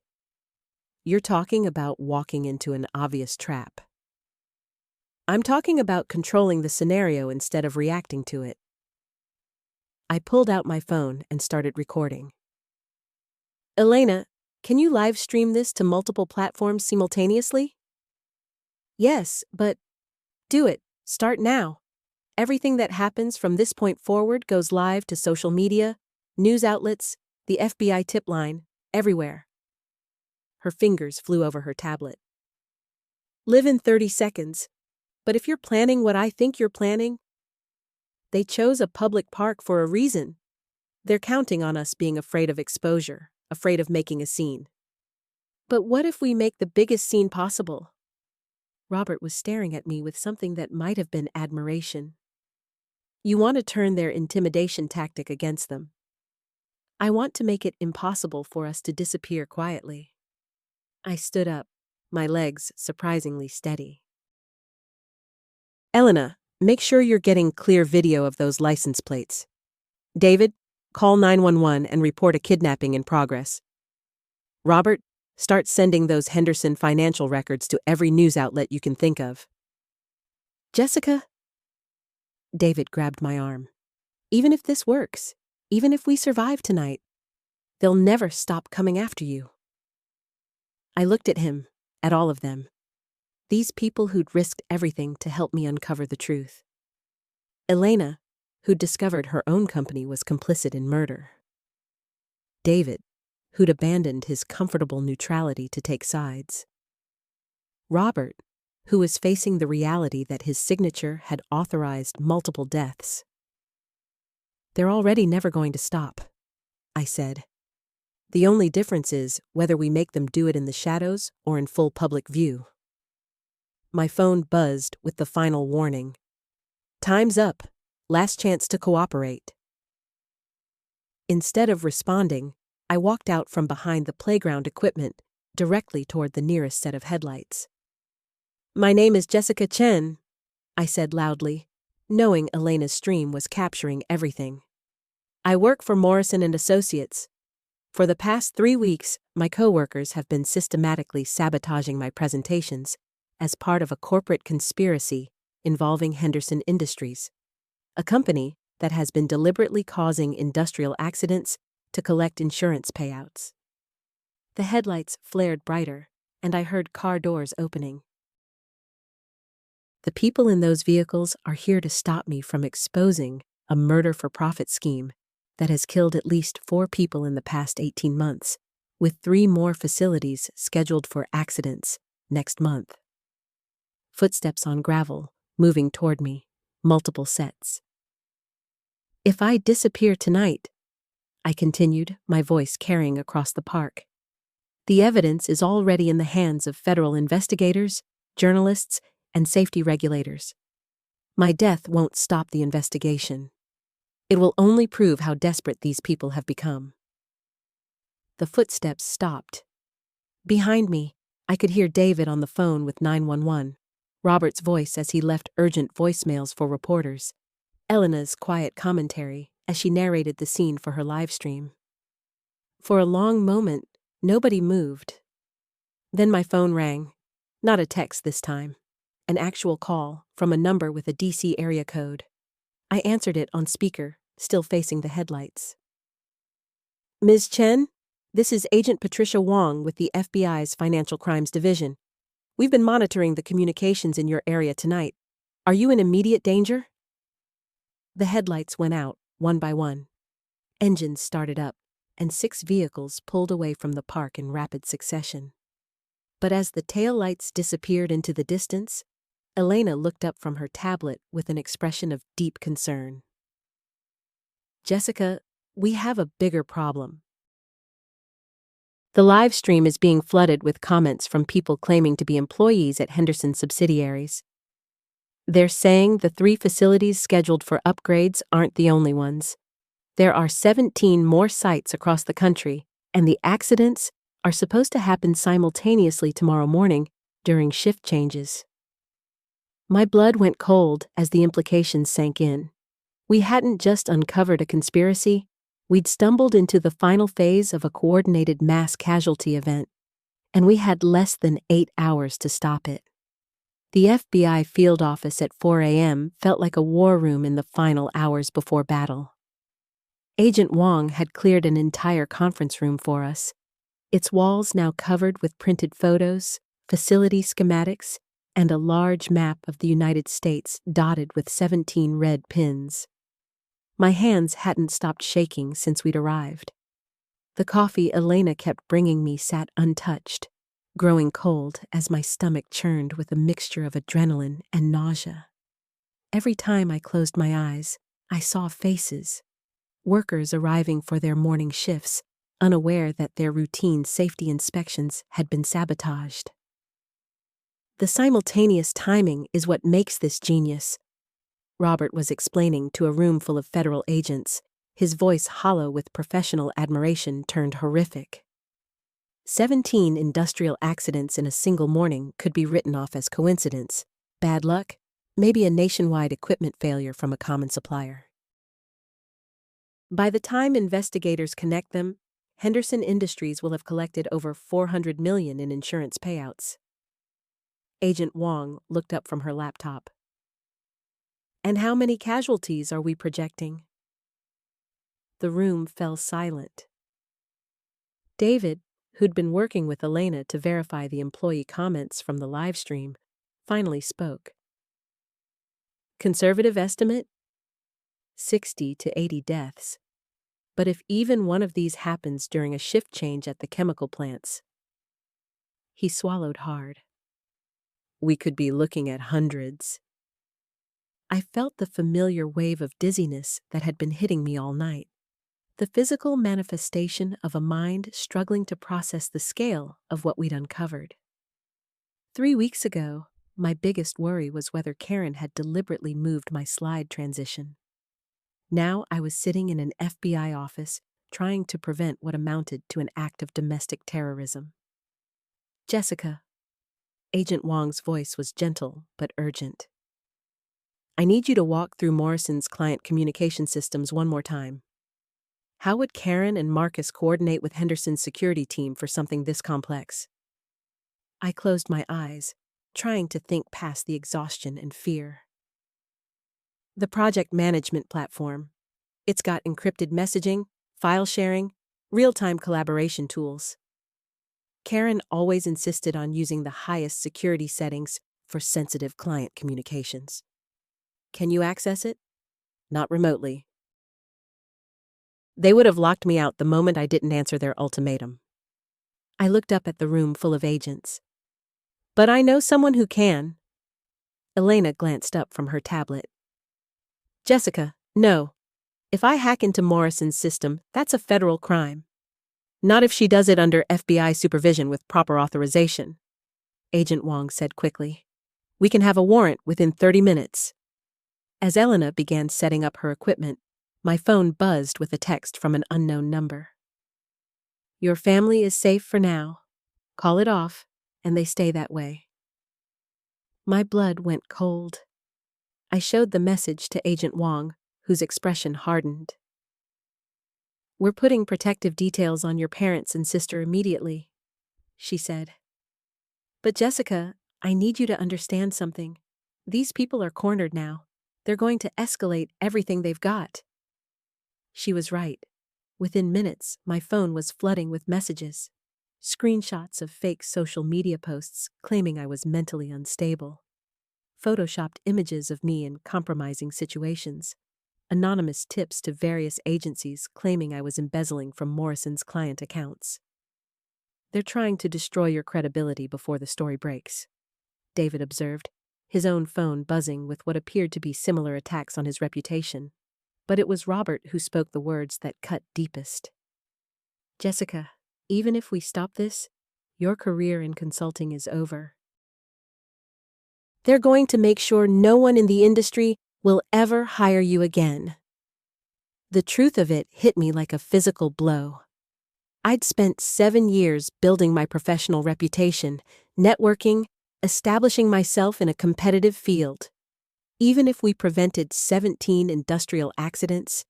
you're talking about walking into an obvious trap. I'm talking about controlling the scenario instead of reacting to it. I pulled out my phone and started recording. Elena, can you live stream this to multiple platforms simultaneously? Yes, but do it. Start now. Everything that happens from this point forward goes live to social media, news outlets, the FBI tip line, everywhere. Her fingers flew over her tablet. Live in 30 seconds. But if you're planning what I think you're planning, they chose a public park for a reason. They're counting on us being afraid of exposure, afraid of making a scene. But what if we make the biggest scene possible? Robert was staring at me with something that might have been admiration. You want to turn their intimidation tactic against them. I want to make it impossible for us to disappear quietly. I stood up, my legs surprisingly steady. Elena, make sure you're getting clear video of those license plates. David, call 911 and report a kidnapping in progress. Robert, start sending those Henderson financial records to every news outlet you can think of. Jessica? David grabbed my arm. Even if this works, even if we survive tonight, they'll never stop coming after you. I looked at him, at all of them. These people who'd risked everything to help me uncover the truth. Elena, who'd discovered her own company was complicit in murder. David, who'd abandoned his comfortable neutrality to take sides. Robert, who was facing the reality that his signature had authorized multiple deaths. They're already never going to stop, I said. The only difference is whether we make them do it in the shadows or in full public view. My phone buzzed with the final warning. Time's up. Last chance to cooperate. Instead of responding, I walked out from behind the playground equipment, directly toward the nearest set of headlights. My name is Jessica Chen, I said loudly, knowing Elena's stream was capturing everything. I work for Morrison & Associates. For the past 3 weeks, my coworkers have been systematically sabotaging my presentations as part of a corporate conspiracy involving Henderson Industries, a company that has been deliberately causing industrial accidents to collect insurance payouts. The headlights flared brighter, and I heard car doors opening. The people in those vehicles are here to stop me from exposing a murder-for-profit scheme that has killed at least 4 people in the past 18 months, with 3 more facilities scheduled for accidents next month. Footsteps on gravel, moving toward me, multiple sets. If I disappear tonight, I continued, my voice carrying across the park, the evidence is already in the hands of federal investigators, journalists, and safety regulators. My death won't stop the investigation. It will only prove how desperate these people have become. The footsteps stopped. Behind me, I could hear David on the phone with 911, Robert's voice as he left urgent voicemails for reporters, Elena's quiet commentary as she narrated the scene for her live stream. For a long moment, nobody moved. Then my phone rang. Not a text this time. An actual call from a number with a DC area code. I answered it on speaker, still facing the headlights. Ms. Chen, this is Agent Patricia Wong with the FBI's Financial Crimes Division. We've been monitoring the communications in your area tonight. Are you in immediate danger? The headlights went out, one by one. Engines started up, and 6 vehicles pulled away from the park in rapid succession. But as the taillights disappeared into the distance, Elena looked up from her tablet with an expression of deep concern. Jessica, we have a bigger problem. The live stream is being flooded with comments from people claiming to be employees at Henderson subsidiaries. They're saying the 3 facilities scheduled for upgrades aren't the only ones. There are 17 more sites across the country, and the accidents are supposed to happen simultaneously tomorrow morning during shift changes. My blood went cold as the implications sank in. We hadn't just uncovered a conspiracy, we'd stumbled into the final phase of a coordinated mass casualty event, and we had less than 8 hours to stop it. The FBI field office at 4 a.m. felt like a war room in the final hours before battle. Agent Wong had cleared an entire conference room for us, its walls now covered with printed photos, facility schematics, and a large map of the United States dotted with 17 red pins. My hands hadn't stopped shaking since we'd arrived. The coffee Elena kept bringing me sat untouched, growing cold as my stomach churned with a mixture of adrenaline and nausea. Every time I closed my eyes, I saw faces, workers arriving for their morning shifts, unaware that their routine safety inspections had been sabotaged. The simultaneous timing is what makes this genius, Robert was explaining to a room full of federal agents, his voice hollow with professional admiration turned horrific. 17 industrial accidents in a single morning could be written off as coincidence, bad luck, maybe a nationwide equipment failure from a common supplier. By the time investigators connect them, Henderson Industries will have collected over $400 million in insurance payouts. Agent Wong looked up from her laptop. And how many casualties are we projecting? The room fell silent. David, who'd been working with Elena to verify the employee comments from the live stream, finally spoke. Conservative estimate? 60 to 80 deaths. But if even one of these happens during a shift change at the chemical plants, he swallowed hard. We could be looking at hundreds. I felt the familiar wave of dizziness that had been hitting me all night. The physical manifestation of a mind struggling to process the scale of what we'd uncovered. 3 weeks ago, my biggest worry was whether Karen had deliberately moved my slide transition. Now I was sitting in an FBI office trying to prevent what amounted to an act of domestic terrorism. Jessica. Agent Wong's voice was gentle but urgent. I need you to walk through Morrison's client communication systems one more time. How would Karen and Marcus coordinate with Henderson's security team for something this complex? I closed my eyes, trying to think past the exhaustion and fear. The project management platform. It's got encrypted messaging, file sharing, real-time collaboration tools. Karen always insisted on using the highest security settings for sensitive client communications. Can you access it? Not remotely. They would have locked me out the moment I didn't answer their ultimatum. I looked up at the room full of agents. But I know someone who can. Elena glanced up from her tablet. Jessica, no. If I hack into Morrison's system, that's a federal crime. Not if she does it under FBI supervision with proper authorization, Agent Wong said quickly. We can have a warrant within 30 minutes. As Elena began setting up her equipment, my phone buzzed with a text from an unknown number. Your family is safe for now. Call it off, and they stay that way. My blood went cold. I showed the message to Agent Wong, whose expression hardened. We're putting protective details on your parents and sister immediately, she said. But Jessica, I need you to understand something. These people are cornered now. They're going to escalate everything they've got. She was right. Within minutes, my phone was flooding with messages. Screenshots of fake social media posts claiming I was mentally unstable. Photoshopped images of me in compromising situations. Anonymous tips to various agencies claiming I was embezzling from Morrison's client accounts. They're trying to destroy your credibility before the story breaks, David observed, his own phone buzzing with what appeared to be similar attacks on his reputation. But it was Robert who spoke the words that cut deepest. Jessica, even if we stop this, your career in consulting is over. They're going to make sure no one in the industry will ever hire you again. The truth of it hit me like a physical blow. I'd spent 7 years building my professional reputation, networking, establishing myself in a competitive field. Even if we prevented 17 industrial accidents,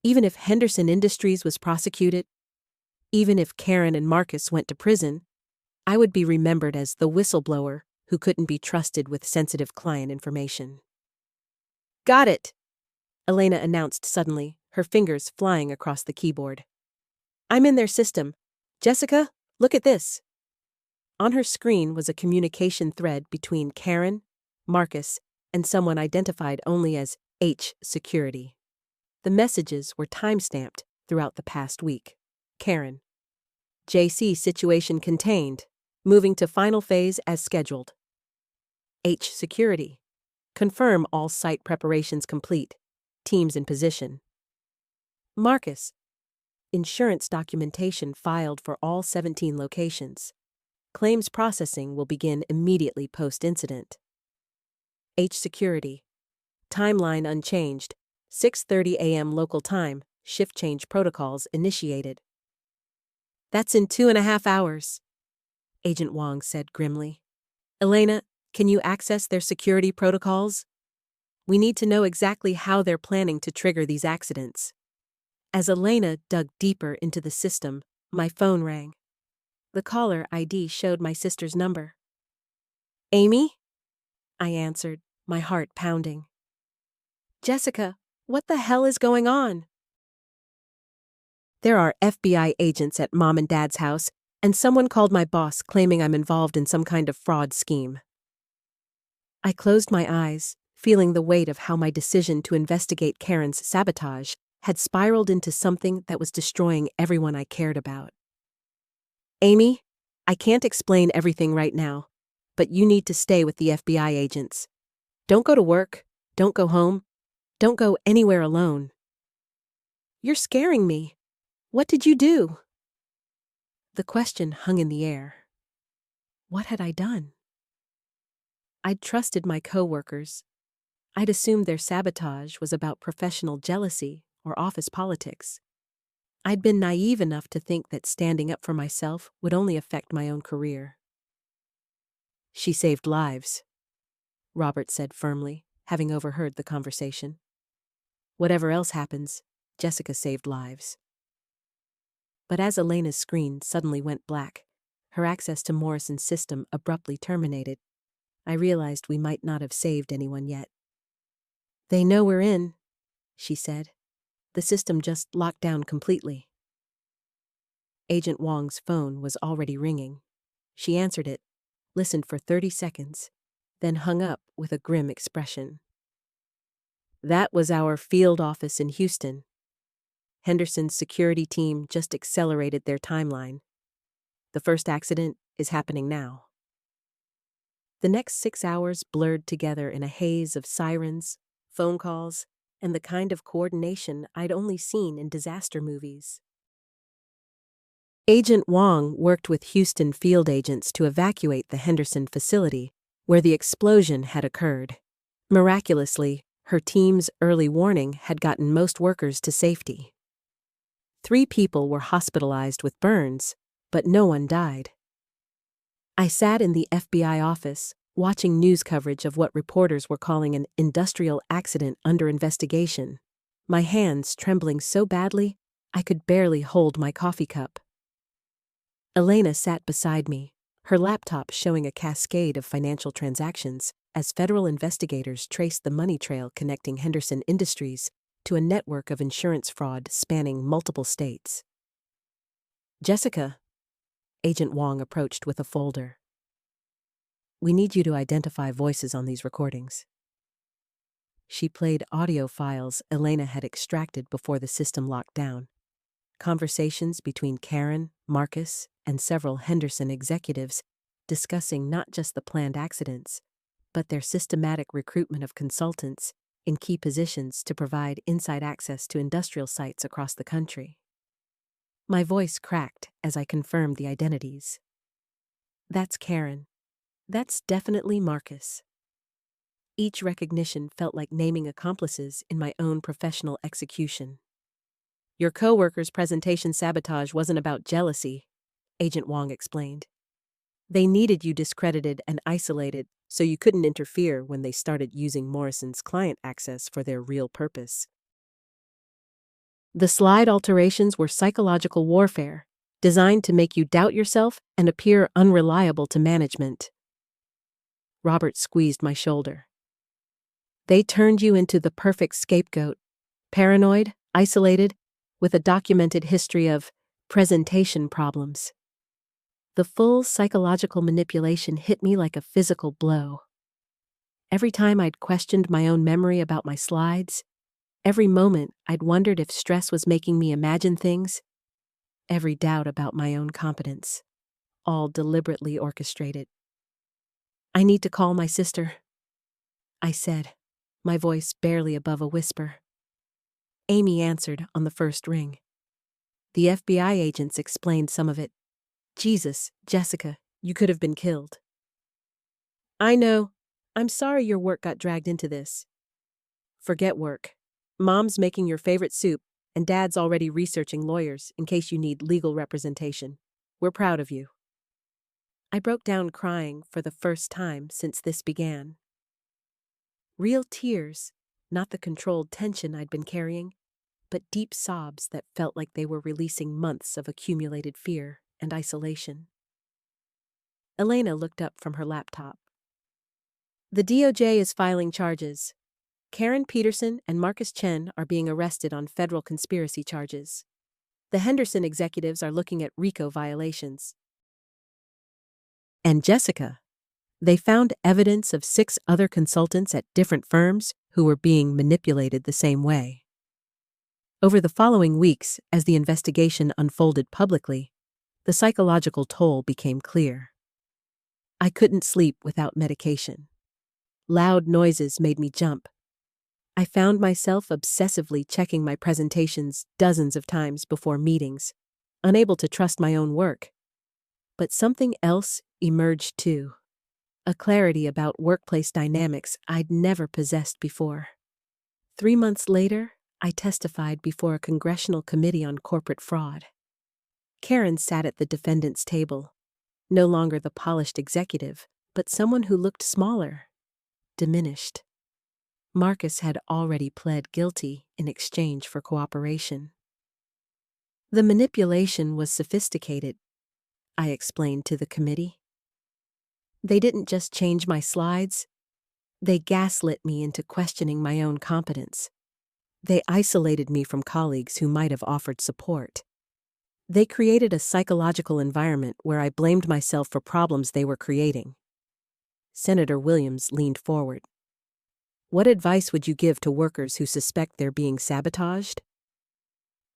even if Henderson Industries was prosecuted, even if Karen and Marcus went to prison, I would be remembered as the whistleblower who couldn't be trusted with sensitive client information. Got it, Elena announced suddenly, her fingers flying across the keyboard. I'm in their system. Jessica, look at this. On her screen was a communication thread between Karen, Marcus, and someone identified only as H Security. The messages were time-stamped throughout the past week. Karen. JC situation contained, moving to final phase as scheduled. H Security. Confirm all site preparations complete. Teams in position. Marcus. Insurance documentation filed for all 17 locations. Claims processing will begin immediately post-incident. H Security. Timeline unchanged. 6:30 a.m. local time. Shift change protocols initiated. That's in 2.5 hours, Agent Wong said grimly. Elena, can you access their security protocols? We need to know exactly how they're planning to trigger these accidents. As Elena dug deeper into the system, my phone rang. The caller ID showed my sister's number. Amy? I answered, my heart pounding. Jessica, what the hell is going on? There are FBI agents at Mom and Dad's house, and someone called my boss claiming I'm involved in some kind of fraud scheme. I closed my eyes, feeling the weight of how my decision to investigate Karen's sabotage had spiraled into something that was destroying everyone I cared about. Amy, I can't explain everything right now, but you need to stay with the FBI agents. Don't go to work, don't go home, don't go anywhere alone. You're scaring me. What did you do? The question hung in the air. What had I done? I'd trusted my co-workers. I'd assumed their sabotage was about professional jealousy or office politics. I'd been naive enough to think that standing up for myself would only affect my own career. She saved lives, Robert said firmly, having overheard the conversation. Whatever else happens, Jessica saved lives. But as Elena's screen suddenly went black, her access to Morrison's system abruptly terminated, I realized we might not have saved anyone yet. They know we're in, she said. The system just locked down completely. Agent Wong's phone was already ringing. She answered it, listened for 30 seconds, then hung up with a grim expression. That was our field office in Houston. Henderson's security team just accelerated their timeline. The first accident is happening now. The next 6 hours blurred together in a haze of sirens, phone calls, and the kind of coordination I'd only seen in disaster movies. Agent Wong worked with Houston field agents to evacuate the Henderson facility, where the explosion had occurred. Miraculously, her team's early warning had gotten most workers to safety. 3 people were hospitalized with burns, but no one died. I sat in the FBI office, watching news coverage of what reporters were calling an industrial accident under investigation, my hands trembling so badly I could barely hold my coffee cup. Elena sat beside me, her laptop showing a cascade of financial transactions as federal investigators traced the money trail connecting Henderson Industries to a network of insurance fraud spanning multiple states. Jessica, Agent Wong approached with a folder. We need you to identify voices on these recordings. She played audio files Elena had extracted before the system locked down. Conversations between Karen, Marcus, and several Henderson executives discussing not just the planned accidents, but their systematic recruitment of consultants in key positions to provide inside access to industrial sites across the country. My voice cracked as I confirmed the identities. That's Karen. That's definitely Marcus. Each recognition felt like naming accomplices in my own professional execution. Your coworkers' presentation sabotage wasn't about jealousy, Agent Wong explained. They needed you discredited and isolated so you couldn't interfere when they started using Morrison's client access for their real purpose. The slide alterations were psychological warfare, designed to make you doubt yourself and appear unreliable to management. Robert squeezed my shoulder. They turned you into the perfect scapegoat, paranoid, isolated, with a documented history of presentation problems. The full psychological manipulation hit me like a physical blow. Every time I'd questioned my own memory about my slides, every moment I'd wondered if stress was making me imagine things, every doubt about my own competence, all deliberately orchestrated. I need to call my sister, I said, my voice barely above a whisper. Amy answered on the first ring. The FBI agents explained some of it. Jesus, Jessica, you could have been killed. I know. I'm sorry your work got dragged into this. Forget work. Mom's making your favorite soup, and Dad's already researching lawyers in case you need legal representation. We're proud of you. I broke down crying for the first time since this began. Real tears, not the controlled tension I'd been carrying, but deep sobs that felt like they were releasing months of accumulated fear and isolation. Elena looked up from her laptop. The DOJ is filing charges. Karen Peterson and Marcus Chen are being arrested on federal conspiracy charges. The Henderson executives are looking at RICO violations. And Jessica, they found evidence of 6 other consultants at different firms who were being manipulated the same way. Over the following weeks, as the investigation unfolded publicly, the psychological toll became clear. I couldn't sleep without medication. Loud noises made me jump. I found myself obsessively checking my presentations dozens of times before meetings, unable to trust my own work. But something else emerged too, a clarity about workplace dynamics I'd never possessed before. 3 months later, I testified before a congressional committee on corporate fraud. Karen sat at the defendant's table, no longer the polished executive, but someone who looked smaller, diminished. Marcus had already pled guilty in exchange for cooperation. The manipulation was sophisticated, I explained to the committee. They didn't just change my slides, They gaslit me into questioning my own competence. They isolated me from colleagues who might have offered support. They created a psychological environment where I blamed myself for problems they were creating. Senator Williams leaned forward. What advice would you give to workers who suspect they're being sabotaged?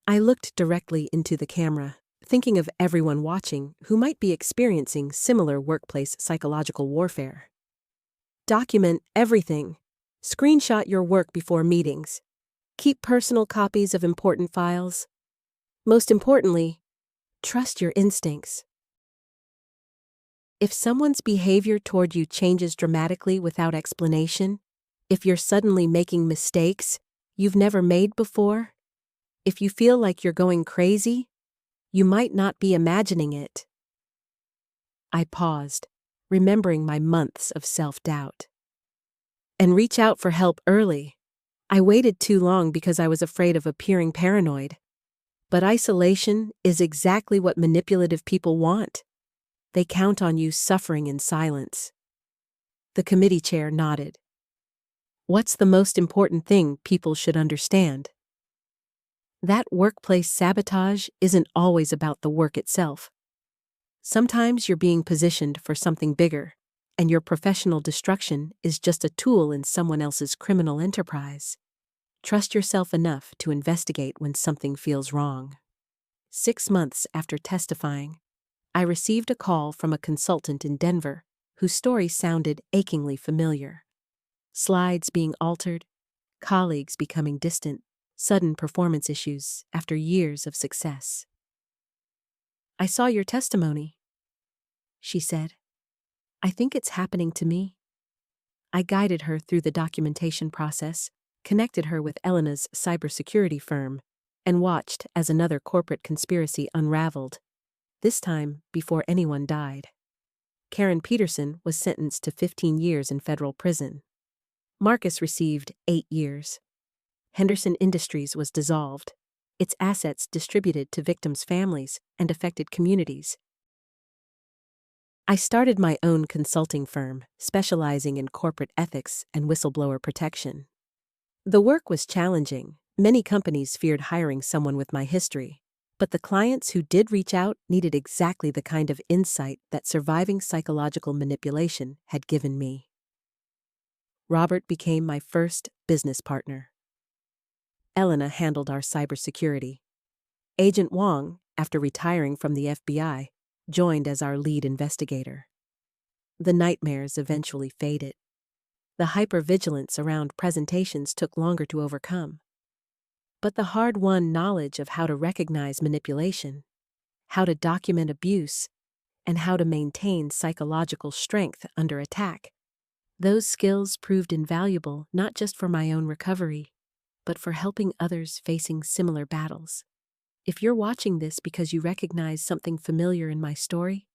I looked directly into the camera, thinking of everyone watching who might be experiencing similar workplace psychological warfare. Document everything. Screenshot your work before meetings. Keep personal copies of important files. Most importantly, trust your instincts. If someone's behavior toward you changes dramatically without explanation, if you're suddenly making mistakes you've never made before, if you feel like you're going crazy, you might not be imagining it. I paused, remembering my months of self-doubt. And reach out for help early. I waited too long because I was afraid of appearing paranoid. But isolation is exactly what manipulative people want. They count on you suffering in silence. The committee chair nodded. What's the most important thing people should understand? That workplace sabotage isn't always about the work itself. Sometimes you're being positioned for something bigger, and your professional destruction is just a tool in someone else's criminal enterprise. Trust yourself enough to investigate when something feels wrong. 6 months after testifying, I received a call from a consultant in Denver whose story sounded achingly familiar. Slides being altered, colleagues becoming distant, sudden performance issues after years of success. I saw your testimony, she said. I think it's happening to me. I guided her through the documentation process, connected her with Elena's cybersecurity firm, and watched as another corporate conspiracy unraveled, this time before anyone died. Karen Peterson was sentenced to 15 years in federal prison. Marcus received 8 years. Henderson Industries was dissolved, its assets distributed to victims' families and affected communities. I started my own consulting firm, specializing in corporate ethics and whistleblower protection. The work was challenging. Many companies feared hiring someone with my history, but the clients who did reach out needed exactly the kind of insight that surviving psychological manipulation had given me. Robert became my first business partner. Elena handled our cybersecurity. Agent Wong, after retiring from the FBI, joined as our lead investigator. The nightmares eventually faded. The hypervigilance around presentations took longer to overcome. But the hard-won knowledge of how to recognize manipulation, how to document abuse, and how to maintain psychological strength under attack, those skills proved invaluable not just for my own recovery, but for helping others facing similar battles. If you're watching this because you recognize something familiar in my story,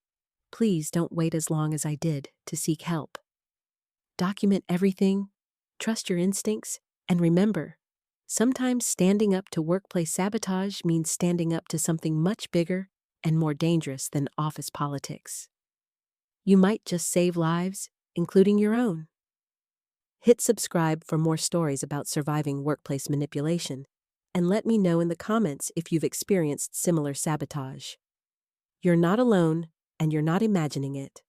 please don't wait as long as I did to seek help. Document everything, trust your instincts, and remember, sometimes standing up to workplace sabotage means standing up to something much bigger and more dangerous than office politics. You might just save lives, including your own. Hit subscribe for more stories about surviving workplace manipulation, and let me know in the comments if you've experienced similar sabotage. You're not alone, and you're not imagining it.